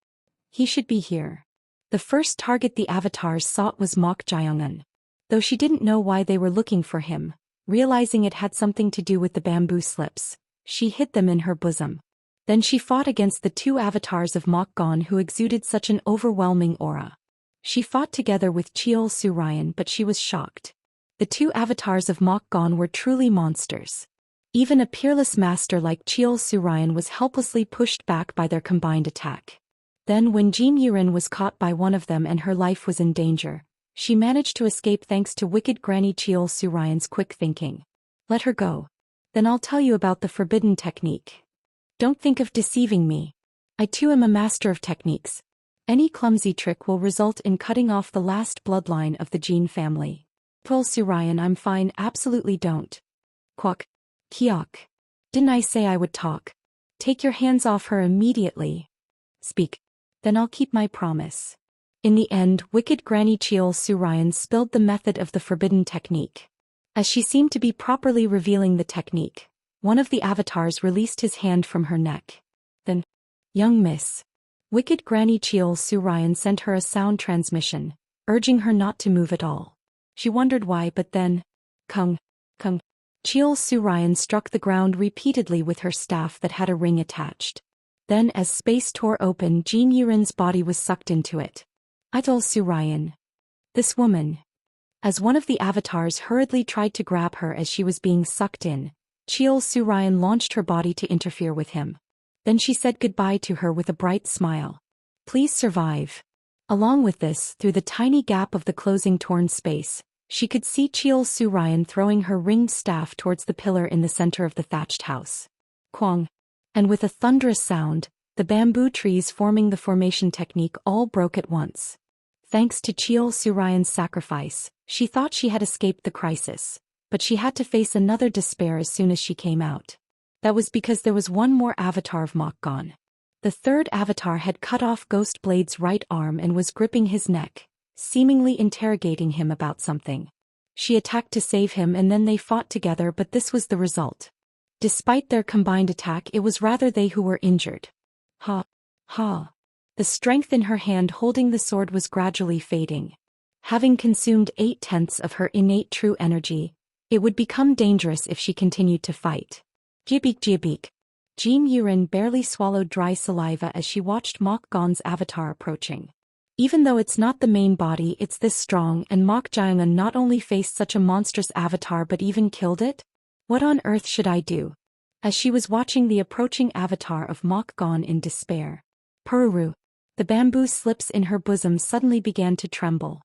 He should be here. The first target the avatars sought was Mok Jae-un. Though she didn't know why they were looking for him, realizing it had something to do with the bamboo slips, she hid them in her bosom. Then she fought against the 2 avatars of Mok Gon who exuded such an overwhelming aura. She fought together with Cheol Su-ryan, but she was shocked. The 2 avatars of Mok Gon were truly monsters. Even a peerless master like Cheol Su-ryan was helplessly pushed back by their combined attack. Then when Jin Yirin was caught by one of them and her life was in danger, she managed to escape thanks to wicked Granny Cheol Su-ryan's quick thinking. Let her go. Then I'll tell you about the forbidden technique. Don't think of deceiving me. I too am a master of techniques. Any clumsy trick will result in cutting off the last bloodline of the Jin family. Cheol Su-ryan, I'm fine, absolutely don't. Quack. Kiok. Didn't I say I would talk? Take your hands off her immediately. Speak. Then I'll keep my promise. In the end, wicked Granny Cheol Su-ryan spilled the method of the forbidden technique. As she seemed to be properly revealing the technique, one of the avatars released his hand from her neck. Then, young miss. Wicked Granny Cheol Su-ryan sent her a sound transmission, urging her not to move at all. She wondered why, but then, Kung. Cheol Su-ryan struck the ground repeatedly with her staff that had a ring attached. Then as space tore open, Jin Yurin's body was sucked into it. Idol Su-ryan. This woman. As one of the avatars hurriedly tried to grab her as she was being sucked in, Cheol Su-ryan launched her body to interfere with him. Then she said goodbye to her with a bright smile. Please survive. Along with this, through the tiny gap of the closing torn space, she could see Cheol Su-ryan throwing her ringed staff towards the pillar in the center of the thatched house. Kwang. And with a thunderous sound, the bamboo trees forming the formation technique all broke at once. Thanks to Cheol Su-ryan's sacrifice, she thought she had escaped the crisis, but she had to face another despair as soon as she came out. That was because there was one more avatar of Mokgon. The third avatar had cut off Ghost Blade's right arm and was gripping his neck, seemingly interrogating him about something. She attacked to save him and then they fought together, but this was the result. Despite their combined attack, it was rather they who were injured. Ha! Ha! The strength in her hand holding the sword was gradually fading. Having consumed 8/10 of her innate true energy, it would become dangerous if she continued to fight. Jibik jibik. Jin Yurin barely swallowed dry saliva as she watched Mokgon's avatar approaching. Even though it's not the main body, it's this strong, and Mok Jaeongun not only faced such a monstrous avatar but even killed it? What on earth should I do? As she was watching the approaching avatar of Mokgon in despair. Pururu. The bamboo slips in her bosom suddenly began to tremble.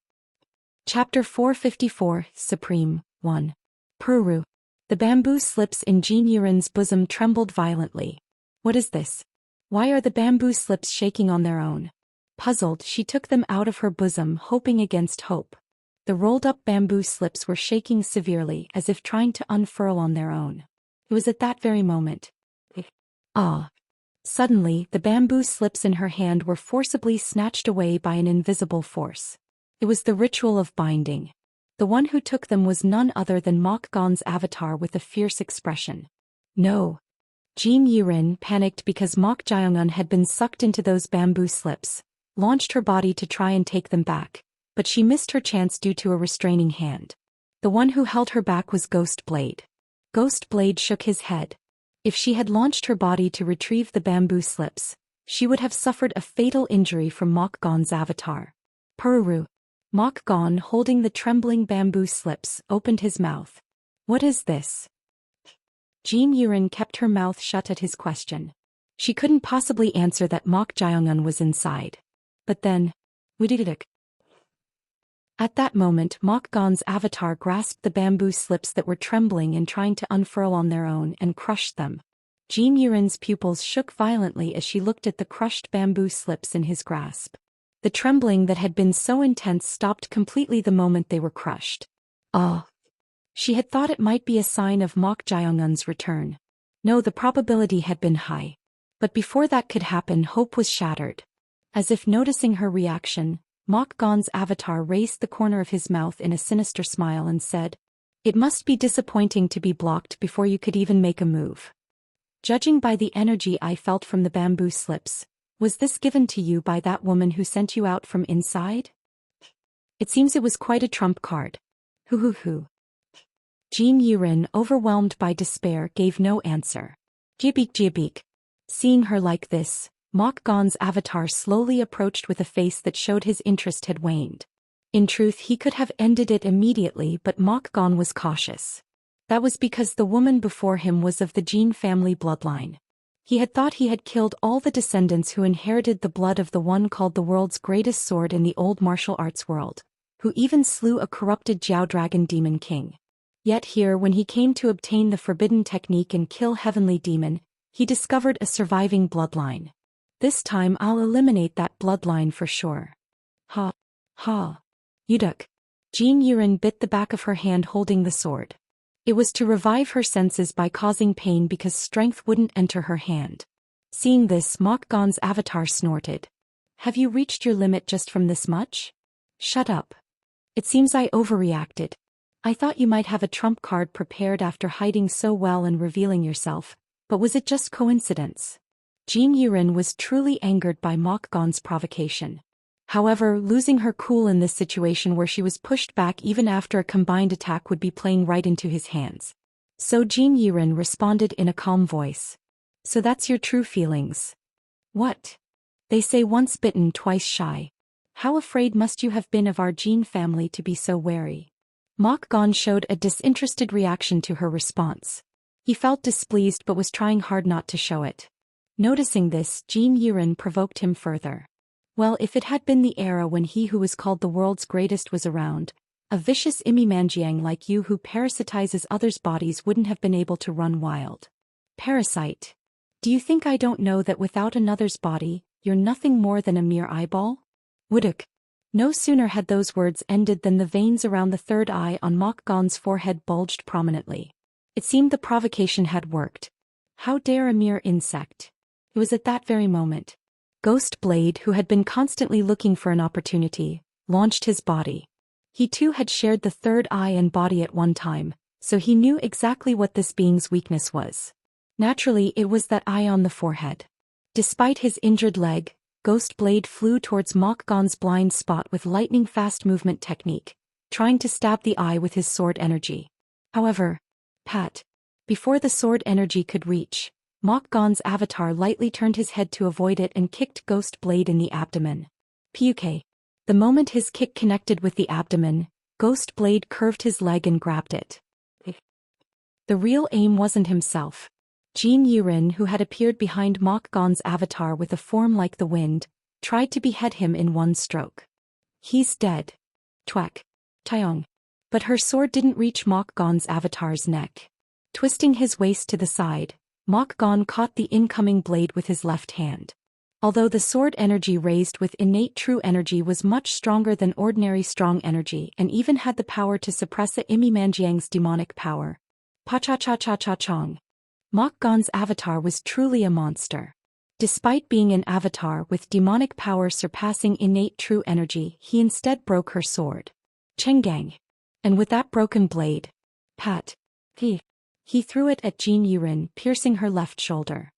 Chapter 454, Supreme, 1. Pururu. The bamboo slips in Jin Yurin's bosom trembled violently. What is this? Why are the bamboo slips shaking on their own? Puzzled, she took them out of her bosom, hoping against hope. The rolled-up bamboo slips were shaking severely, as if trying to unfurl on their own. It was at that very moment. Ah! Suddenly, the bamboo slips in her hand were forcibly snatched away by an invisible force. It was the ritual of binding. The one who took them was none other than Mokgon's avatar with a fierce expression. No! Jin Yurin, panicked because Mok Jaeongun had been sucked into those bamboo slips, launched her body to try and take them back, but she missed her chance due to a restraining hand. The one who held her back was Ghost Blade. Ghost Blade shook his head. If she had launched her body to retrieve the bamboo slips, she would have suffered a fatal injury from Mokgon's avatar. Pururu. Mokgon, holding the trembling bamboo slips, opened his mouth. What is this? Jin Yurin kept her mouth shut at his question. She couldn't possibly answer that Mok Jaeongun was inside. But then, Wididik. At that moment, Mokgon's avatar grasped the bamboo slips that were trembling and trying to unfurl on their own and crushed them. Jin Yurin's pupils shook violently as she looked at the crushed bamboo slips in his grasp. The trembling that had been so intense stopped completely the moment they were crushed. Ah! She had thought it might be a sign of Mok Jaeongun's return. No, the probability had been high. But before that could happen, hope was shattered. As if noticing her reaction, Mokgon's avatar raised the corner of his mouth in a sinister smile and said, "It must be disappointing to be blocked before you could even make a move. Judging by the energy I felt from the bamboo slips, was this given to you by that woman who sent you out from inside? It seems it was quite a trump card. Hoo. Jin Yurin, overwhelmed by despair, gave no answer. Jibik. Seeing her like this, Mokgon's avatar slowly approached with a face that showed his interest had waned. In truth, he could have ended it immediately, but Mokgon was cautious. That was because the woman before him was of the Jin family bloodline. He had thought he had killed all the descendants who inherited the blood of the one called the world's greatest sword in the old martial arts world, who even slew a corrupted Jiao Dragon Demon King. Yet here, when he came to obtain the forbidden technique and kill Heavenly Demon, he discovered a surviving bloodline. This time I'll eliminate that bloodline for sure. Ha! Yuduk. Jin Yurin bit the back of her hand holding the sword. It was to revive her senses by causing pain because strength wouldn't enter her hand. Seeing this, Mokgon's avatar snorted. Have you reached your limit just from this much? Shut up. It seems I overreacted. I thought you might have a trump card prepared after hiding so well and revealing yourself, but was it just coincidence? Jin Yurin was truly angered by Mokgon's provocation. However, losing her cool in this situation where she was pushed back even after a combined attack would be playing right into his hands. So Jin Yiren responded in a calm voice. So that's your true feelings. What? They say once bitten twice shy. How afraid must you have been of our Jin family to be so wary? Mok Gon showed a disinterested reaction to her response. He felt displeased but was trying hard not to show it. Noticing this, Jin Yiren provoked him further. Well, if it had been the era when he who was called the world's greatest was around, a vicious Imi like you who parasitizes others' bodies wouldn't have been able to run wild. Parasite. Do you think I don't know that without another's body, you're nothing more than a mere eyeball? Wuduk. No sooner had those words ended than the veins around the third eye on Mok Gon's forehead bulged prominently. It seemed the provocation had worked. How dare a mere insect? It was at that very moment. Ghost Blade, who had been constantly looking for an opportunity, launched his body. He too had shared the third eye and body at one time, so he knew exactly what this being's weakness was. Naturally, it was that eye on the forehead. Despite his injured leg, Ghost Blade flew towards Mok Gon's blind spot with lightning-fast movement technique, trying to stab the eye with his sword energy. However, before the sword energy could reach, Mok Gon's avatar lightly turned his head to avoid it and kicked Ghost Blade in the abdomen. Puke. The moment his kick connected with the abdomen, Ghost Blade curved his leg and grabbed it. The real aim wasn't himself. Jin Yiren, who had appeared behind Mok Gon's avatar with a form like the wind, tried to behead him in one stroke. He's dead. Twak. Taeyong. But her sword didn't reach Mok Gon's avatar's neck. Twisting his waist to the side, Mok Gon caught the incoming blade with his left hand. Although the sword energy raised with innate true energy was much stronger than ordinary strong energy and even had the power to suppress a Imi Manjiang's demonic power. Pa-cha-cha-cha-cha-chong. Mok Gon's avatar was truly a monster. Despite being an avatar with demonic power surpassing innate true energy, he instead broke her sword. Chengang. And with that broken blade, he threw it at Jin Yiren, piercing her left shoulder.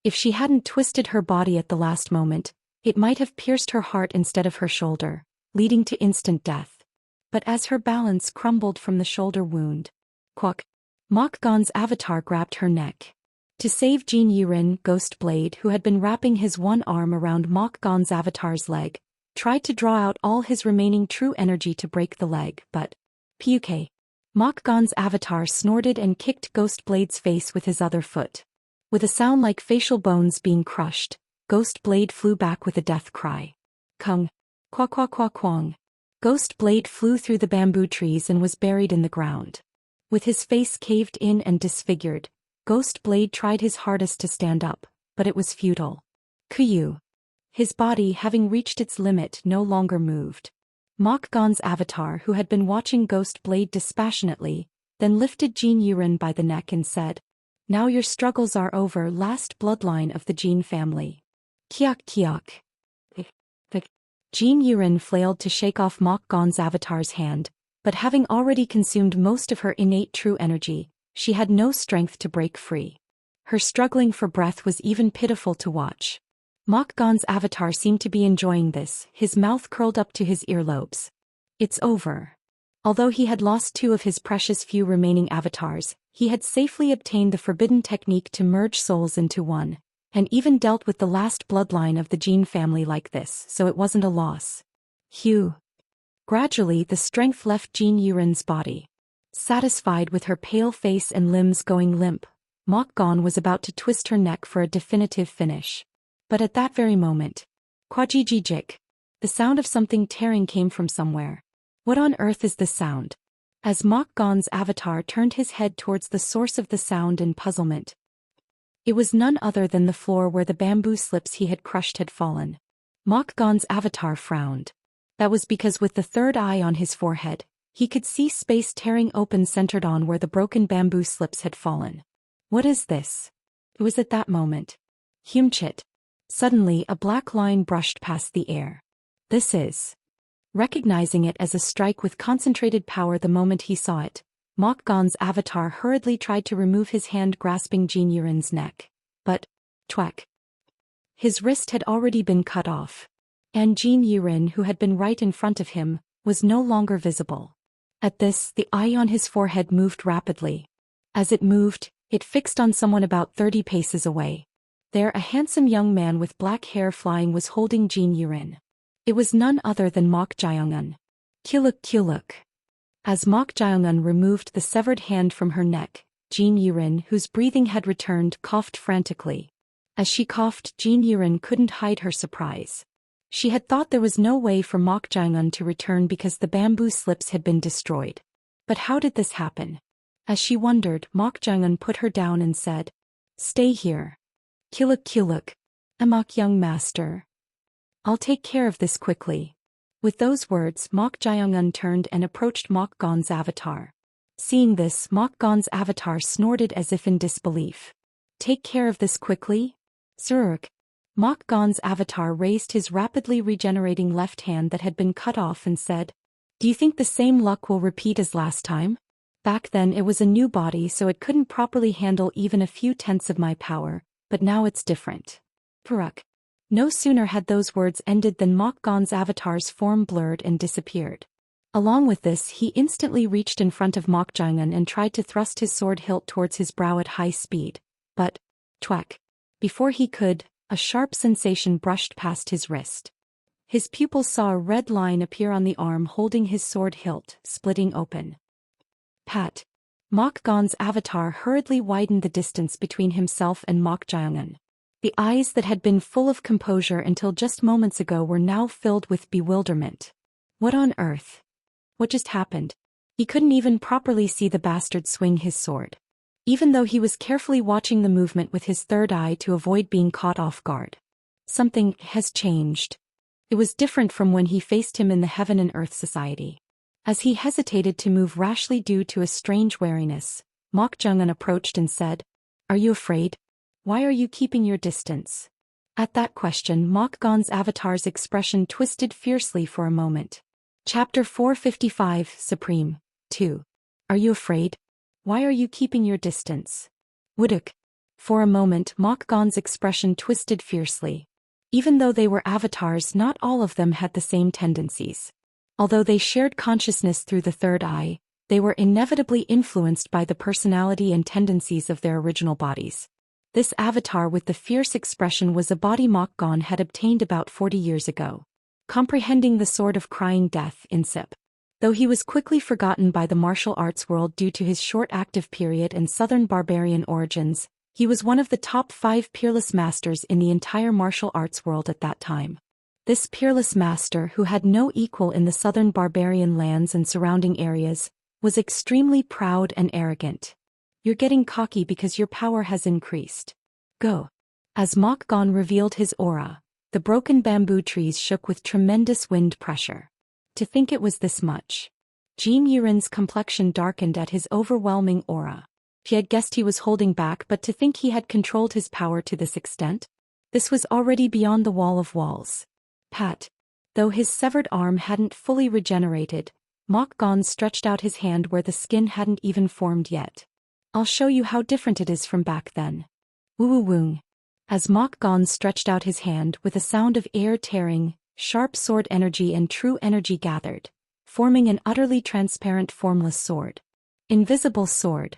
If she hadn't twisted her body at the last moment, it might have pierced her heart instead of her shoulder, leading to instant death. But as her balance crumbled from the shoulder wound, Mok Gon's avatar grabbed her neck. To save Jin Yiren, Ghost Blade, who had been wrapping his one arm around Mok Gon's avatar's leg, tried to draw out all his remaining true energy to break the leg, but Puke. Mok Gon's avatar snorted and kicked Ghost Blade's face with his other foot. With a sound like facial bones being crushed, Ghost Blade flew back with a death cry. Kung. Kwa kwa kwa kwang. Ghost Blade flew through the bamboo trees and was buried in the ground. With his face caved in and disfigured, Ghost Blade tried his hardest to stand up, but it was futile. Kuyu. His body, having reached its limit, no longer moved. Mok Gon's avatar, who had been watching Ghost Blade dispassionately, then lifted Jin Yiren by the neck and said, "Now your struggles are over, last bloodline of the Jin family." Kiak kiak. Jin Yiren flailed to shake off Mok Gon's avatar's hand, but having already consumed most of her innate true energy, she had no strength to break free. Her struggling for breath was even pitiful to watch. Mok Gon's avatar seemed to be enjoying this, his mouth curled up to his earlobes. It's over. Although he had lost two of his precious few remaining avatars, he had safely obtained the forbidden technique to merge souls into one, and even dealt with the last bloodline of the Jin family like this, so it wasn't a loss. Hugh. Gradually the strength left Jin Yiren's body. Satisfied with her pale face and limbs going limp, Mok Gon was about to twist her neck for a definitive finish. But at that very moment, Kwajijijik, the sound of something tearing came from somewhere. What on earth is this sound? As Mok Gon's avatar turned his head towards the source of the sound in puzzlement, it was none other than the floor where the bamboo slips he had crushed had fallen. Mok Gon's avatar frowned. That was because with the third eye on his forehead, he could see space tearing open centered on where the broken bamboo slips had fallen. What is this? It was at that moment. Humchit. Suddenly a black line brushed past the air. This is. Recognizing it as a strike with concentrated power the moment he saw it, Mok Gon's avatar hurriedly tried to remove his hand grasping Jin Yiren's neck. But, twak. His wrist had already been cut off. And Jin Yiren, who had been right in front of him, was no longer visible. At this, the eye on his forehead moved rapidly. As it moved, it fixed on someone about 30 paces away. There, a handsome young man with black hair flying was holding Jin Yiren. It was none other than Mok Jaeongun. Kyuluk. As Mok Jaeongun removed the severed hand from her neck, Jin Yiren, whose breathing had returned, coughed frantically. As she coughed, Jin Yiren couldn't hide her surprise. She had thought there was no way for Mok Jaeongun to return because the bamboo slips had been destroyed. But how did this happen? As she wondered, Mok Jaeongun put her down and said, "Stay here. Kyuluk. Amok young master. I'll take care of this quickly." With those words, Mok Jaeongun turned and approached Mok Gon's avatar. Seeing this, Mok Gon's avatar snorted as if in disbelief. "Take care of this quickly? Zurg." Mok Gon's avatar raised his rapidly regenerating left hand that had been cut off and said, "Do you think the same luck will repeat as last time? Back then it was a new body so it couldn't properly handle even a few tenths of my power, but now it's different." Puruk. No sooner had those words ended than Mok Gon's avatar's form blurred and disappeared. Along with this, he instantly reached in front of Mok Jaeongun and tried to thrust his sword hilt towards his brow at high speed. But, twack. Before he could, a sharp sensation brushed past his wrist. His pupils saw a red line appear on the arm holding his sword hilt, splitting open. Pat. Mok Gon's avatar hurriedly widened the distance between himself and Mok Jaeongun. The eyes that had been full of composure until just moments ago were now filled with bewilderment. What on earth? What just happened? He couldn't even properly see the bastard swing his sword. Even though he was carefully watching the movement with his third eye to avoid being caught off guard. Something has changed. It was different from when he faced him in the Heaven and Earth Society. As he hesitated to move rashly due to a strange wariness, Mok Jaeongun approached and said, "Are you afraid? Why are you keeping your distance?" At that question, Mok Gon's avatar's expression twisted fiercely for a moment. Chapter 455, Supreme, 2. Are you afraid? Why are you keeping your distance? Wuduk. For a moment, Mok Gon's expression twisted fiercely. Even though they were avatars, not all of them had the same tendencies. Although they shared consciousness through the third eye, they were inevitably influenced by the personality and tendencies of their original bodies. This avatar with the fierce expression was a body Mok Gon had obtained about 40 years ago. Comprehending the Sword of Crying Death in SIP. Though he was quickly forgotten by the martial arts world due to his short active period and southern barbarian origins, he was one of the top 5 peerless masters in the entire martial arts world at that time. This peerless master, who had no equal in the southern barbarian lands and surrounding areas, was extremely proud and arrogant. "You're getting cocky because your power has increased. Go." As Mok Gon revealed his aura, the broken bamboo trees shook with tremendous wind pressure. To think it was this much. Jin Yiren's complexion darkened at his overwhelming aura. She had guessed he was holding back, but to think he had controlled his power to this extent? This was already beyond the wall of walls. Pat. Though his severed arm hadn't fully regenerated, Mok Gon stretched out his hand where the skin hadn't even formed yet. "I'll show you how different it is from back then." Woo-woo-woong. As Mok Gon stretched out his hand with a sound of air tearing, sharp sword energy and true energy gathered, forming an utterly transparent formless sword. Invisible sword.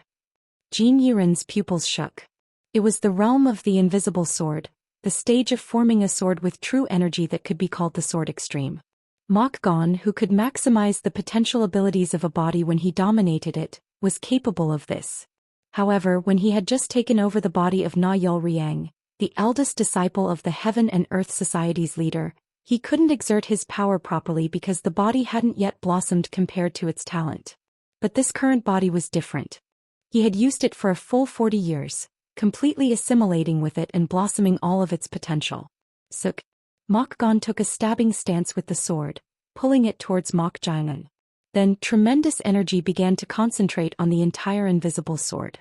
Jin Yiren's pupils shook. It was the realm of the invisible sword, the stage of forming a sword with true energy that could be called the Sword Extreme. Mok Gon, who could maximize the potential abilities of a body when he dominated it, was capable of this. However, when he had just taken over the body of Na Yul Riang, the eldest disciple of the Heaven and Earth Society's leader, he couldn't exert his power properly because the body hadn't yet blossomed compared to its talent. But this current body was different. He had used it for a full 40 years, completely assimilating with it and blossoming all of its potential. Suk. Mok Gon took a stabbing stance with the sword, pulling it towards Mok Jaeongun. Then, tremendous energy began to concentrate on the entire invisible sword.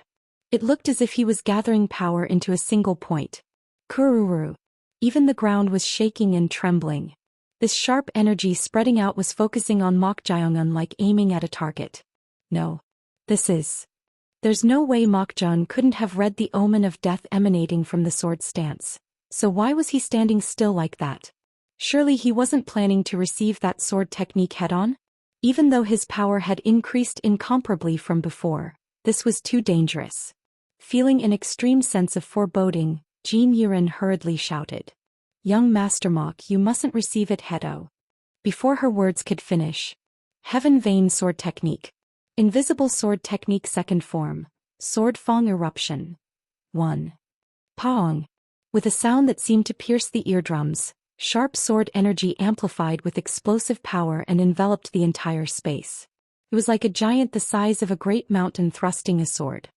It looked as if he was gathering power into a single point. Kururu. Even the ground was shaking and trembling. This sharp energy spreading out was focusing on Mok Jaeongun like aiming at a target. No. There's no way Mok Jaeongun couldn't have read the omen of death emanating from the sword's stance. So why was he standing still like that? Surely he wasn't planning to receive that sword technique head-on? Even though his power had increased incomparably from before, This was too dangerous. Feeling an extreme sense of foreboding, Jin Yuren hurriedly shouted. Young Master Mok, you mustn't receive it, Hedo. Before her words could finish. Heaven Vein Sword Technique. Invisible Sword Technique Second Form. Sword Fong Eruption. 1. Pong. With a sound that seemed to pierce the eardrums, sharp sword energy amplified with explosive power and enveloped the entire space. It was like a giant the size of a great mountain thrusting a sword.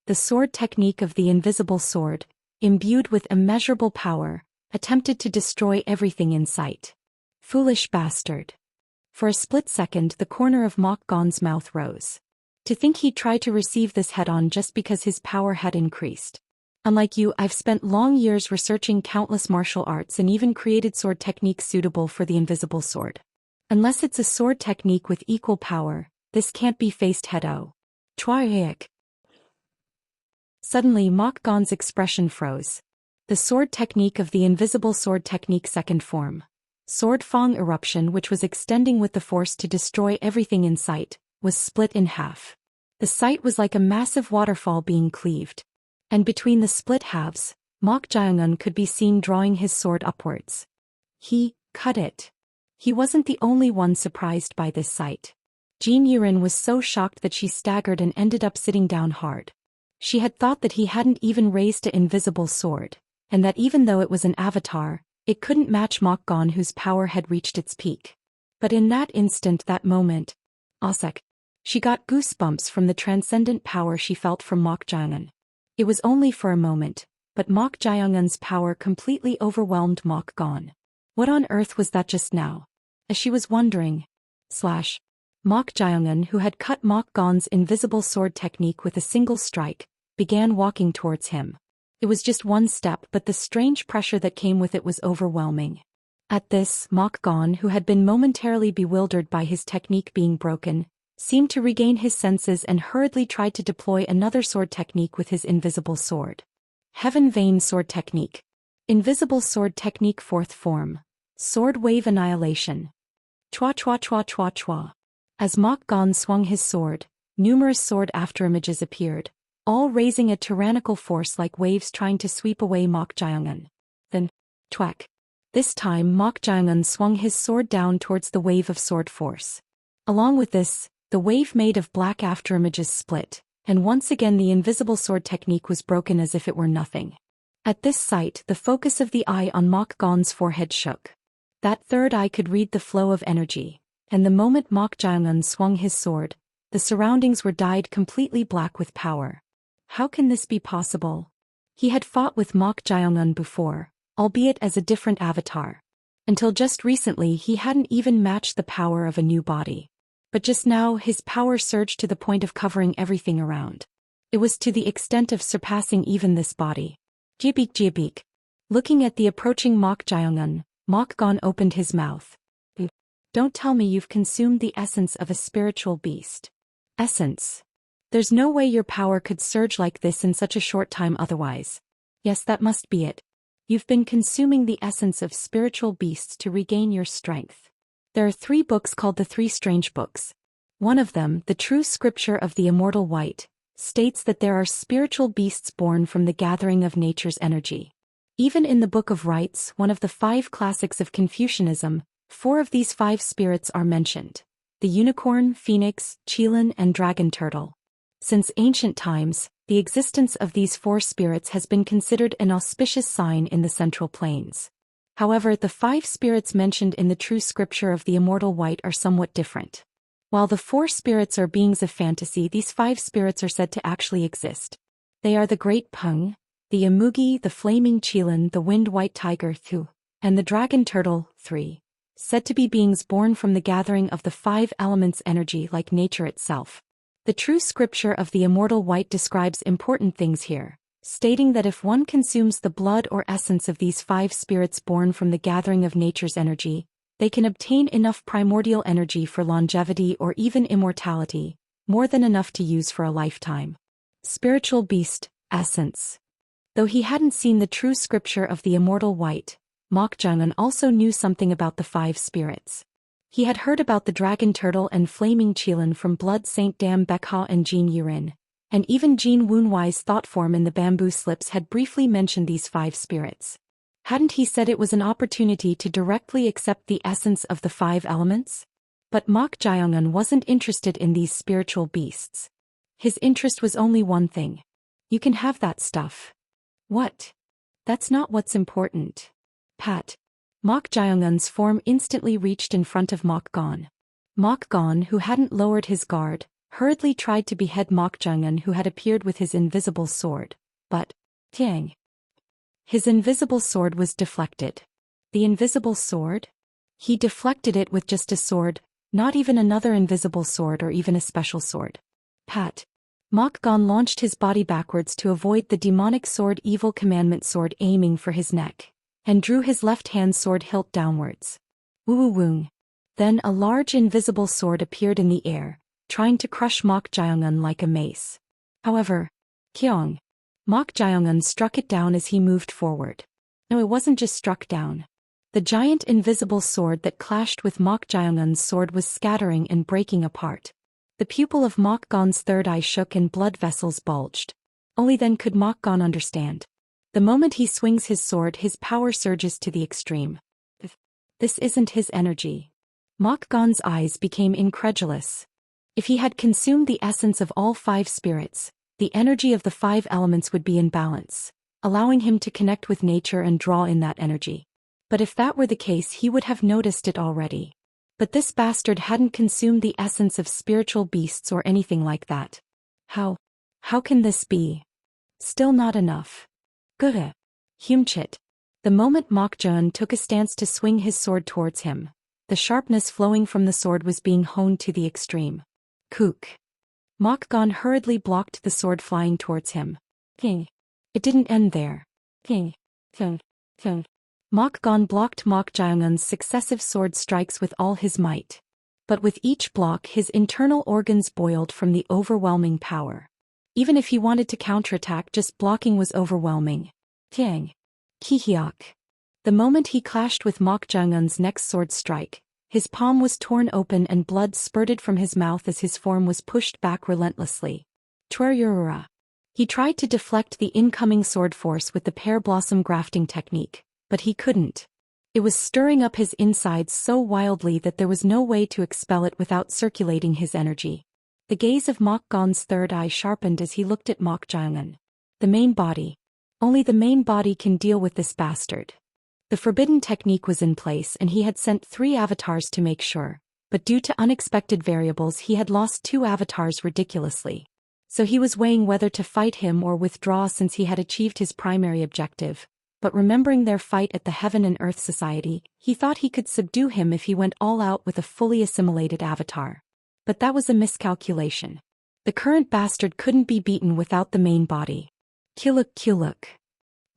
The sword technique of the invisible sword, imbued with immeasurable power, attempted to destroy everything in sight. Foolish bastard. For a split second the corner of Mok Gon's mouth rose. To think he'd try to receive this head-on just because his power had increased. Unlike you, I've spent long years researching countless martial arts and even created sword techniques suitable for the invisible sword. Unless it's a sword technique with equal power, this can't be faced head-on. Chwaik. Suddenly Mok Gon's expression froze. The sword technique of the invisible sword technique second form. Sword Fong Eruption, which was extending with the force to destroy everything in sight, was split in half. The sight was like a massive waterfall being cleaved. And between the split halves, Mok Jaeongun could be seen drawing his sword upwards. He cut it. He wasn't the only one surprised by this sight. Jin Yuren was so shocked that she staggered and ended up sitting down hard. She had thought that he hadn't even raised an invisible sword, and that even though it was an avatar, it couldn't match Mok Gon whose power had reached its peak. But in that instant, that moment, Osek, she got goosebumps from the transcendent power she felt from Mok Jaeongun. It was only for a moment, but Mok Jaeongun's power completely overwhelmed Mok Gon. What on earth was that just now? As she was wondering, Mok Jaeongun, who had cut Mok Gon's invisible sword technique with a single strike, began walking towards him. It was just one step, but the strange pressure that came with it was overwhelming. At this, Mok Gon, who had been momentarily bewildered by his technique being broken, seemed to regain his senses and hurriedly tried to deploy another sword technique with his invisible sword. Heaven Vein Sword Technique. Invisible Sword Technique Fourth Form. Sword Wave Annihilation. Chwa chwa chwa chwa chwa. As Mok Gon swung his sword, numerous sword afterimages appeared, all raising a tyrannical force like waves trying to sweep away Mok Jaeongun. Then, twack. This time Mok Jaeongun swung his sword down towards the wave of sword force. Along with this, the wave made of black afterimages split, and once again the invisible sword technique was broken as if it were nothing. At this sight, the focus of the eye on Mok Gon's forehead shook. That third eye could read the flow of energy, and the moment Mok Jaeongun swung his sword, the surroundings were dyed completely black with power. How can this be possible? He had fought with Mok Jaeongun before, albeit as a different avatar. Until just recently he hadn't even matched the power of a new body. But just now his power surged to the point of covering everything around. It was to the extent of surpassing even this body. Jibik jibik. Looking at the approaching Mok Jaeongun, Mok Gon opened his mouth. Don't tell me you've consumed the essence of a spiritual beast. Essence. There's no way your power could surge like this in such a short time otherwise. Yes, that must be it. You've been consuming the essence of spiritual beasts to regain your strength. There are 3 books called the 3 Strange Books. One of them, the True Scripture of the Immortal White, states that there are spiritual beasts born from the gathering of nature's energy. Even in the Book of Rites, one of the 5 classics of Confucianism, 4 of these 5 spirits are mentioned: the unicorn, phoenix, qilin, and dragon turtle. Since ancient times, the existence of these 4 spirits has been considered an auspicious sign in the Central Plains. However, the 5 spirits mentioned in the True Scripture of the Immortal White are somewhat different. While the 4 spirits are beings of fantasy, these 5 spirits are said to actually exist. They are the Great Peng, the Imugi, the Flaming Qilin, the Wind White Tiger Thu, and the Dragon Turtle 3, said to be beings born from the gathering of the 5 elements energy like nature itself. The True Scripture of the Immortal White describes important things here, stating that if one consumes the blood or essence of these 5 spirits born from the gathering of nature's energy, they can obtain enough primordial energy for longevity or even immortality, more than enough to use for a lifetime. Spiritual beast, essence. Though he hadn't seen the True Scripture of the Immortal White, Mok Jaeongun also knew something about the 5 spirits. He had heard about the Dragon Turtle and Flaming Qilin from Blood Saint Dam Baekha and Jin Yurin, And even Jin Woonwai's thought form in the bamboo slips had briefly mentioned these 5 spirits. Hadn't he said it was an opportunity to directly accept the essence of the 5 elements? But Mok Jaeongun wasn't interested in these spiritual beasts. His interest was only one thing. You can have that stuff. What? That's not what's important. Pat. Mok Jaeongun's form instantly reached in front of Mok Gon. Mok Gon, who hadn't lowered his guard, hurriedly tried to behead Mok Jaeongun, who had appeared with his invisible sword. But, Tiang. His invisible sword was deflected. The invisible sword? He deflected it with just a sword, not even another invisible sword or even a special sword. Pat. Mok Gon launched his body backwards to avoid the demonic sword, evil commandment sword aiming for his neck, and drew his left-hand sword hilt downwards. Woo-woo-woong. Then a large invisible sword appeared in the air, trying to crush Mok Jaeongun like a mace. However, Kyong. Mok Jaeongun struck it down as he moved forward. No, it wasn't just struck down. The giant invisible sword that clashed with Mok Jaeongun's sword was scattering and breaking apart. The pupil of Mok Gon's third eye shook and blood vessels bulged. Only then could Mok Gon understand. The moment he swings his sword, his power surges to the extreme. This isn't his energy. Mok Gon's eyes became incredulous. If he had consumed the essence of all 5 spirits, the energy of the 5 elements would be in balance, allowing him to connect with nature and draw in that energy. But if that were the case, he would have noticed it already. But this bastard hadn't consumed the essence of spiritual beasts or anything like that. How can this be? Still not enough. Guh. Humchit. The moment Mok Jaeon took a stance to swing his sword towards him, the sharpness flowing from the sword was being honed to the extreme. Kook. Mok Gon hurriedly blocked the sword flying towards him. King. It didn't end there. King. King. Mok Gon blocked Mok Jaeongun's successive sword strikes with all his might. But with each block, his internal organs boiled from the overwhelming power. Even if he wanted to counterattack, just blocking was overwhelming. Tiang. Kihyok. The moment he clashed with Mok Jaeongun's next sword strike, his palm was torn open and blood spurted from his mouth as his form was pushed back relentlessly. Twerurura. He tried to deflect the incoming sword force with the pear blossom grafting technique, but he couldn't. It was stirring up his insides so wildly that there was no way to expel it without circulating his energy. The gaze of Mok Gon's third eye sharpened as he looked at Mok Jaeongun. The main body. Only the main body can deal with this bastard. The forbidden technique was in place and he had sent 3 avatars to make sure, but due to unexpected variables he had lost 2 avatars ridiculously. So he was weighing whether to fight him or withdraw since he had achieved his primary objective, but remembering their fight at the Heaven and Earth Society, he thought he could subdue him if he went all out with a fully assimilated avatar. But that was a miscalculation. The current bastard couldn't be beaten without the main body. Kuluk.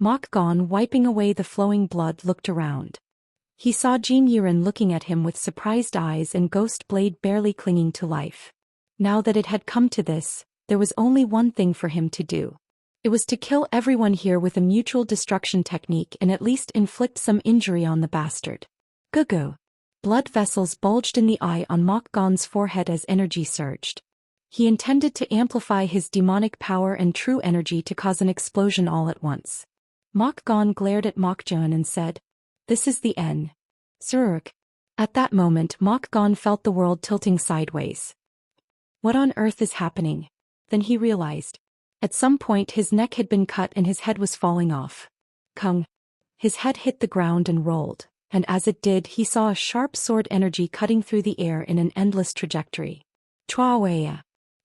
Mok Gon, wiping away the flowing blood, looked around. He saw Jin Yiren looking at him with surprised eyes and Ghost Blade barely clinging to life. Now that it had come to this, there was only one thing for him to do. It was to kill everyone here with a mutual destruction technique and at least inflict some injury on the bastard. Gugu. Blood vessels bulged in the eye on Mok Gon's forehead as energy surged. He intended to amplify his demonic power and true energy to cause an explosion all at once. Mok Gon glared at Mok Jaeon and said, "This is the end." Suruk. At that moment Mok Gon felt the world tilting sideways. What on earth is happening? Then he realized. At some point his neck had been cut and his head was falling off. Kung. His head hit the ground and rolled, and as it did he saw a sharp sword energy cutting through the air in an endless trajectory. Chua.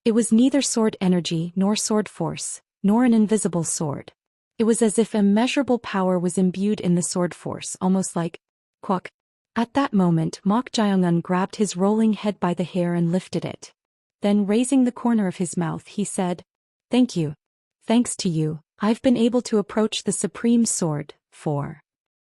It was neither sword energy nor sword force, nor an invisible sword. It was as if immeasurable power was imbued in the sword force, almost like quack. At that moment Mok Jaeongun grabbed his rolling head by the hair and lifted it. Then raising the corner of his mouth he said, "Thank you. Thanks to you, I've been able to approach the Supreme Sword, for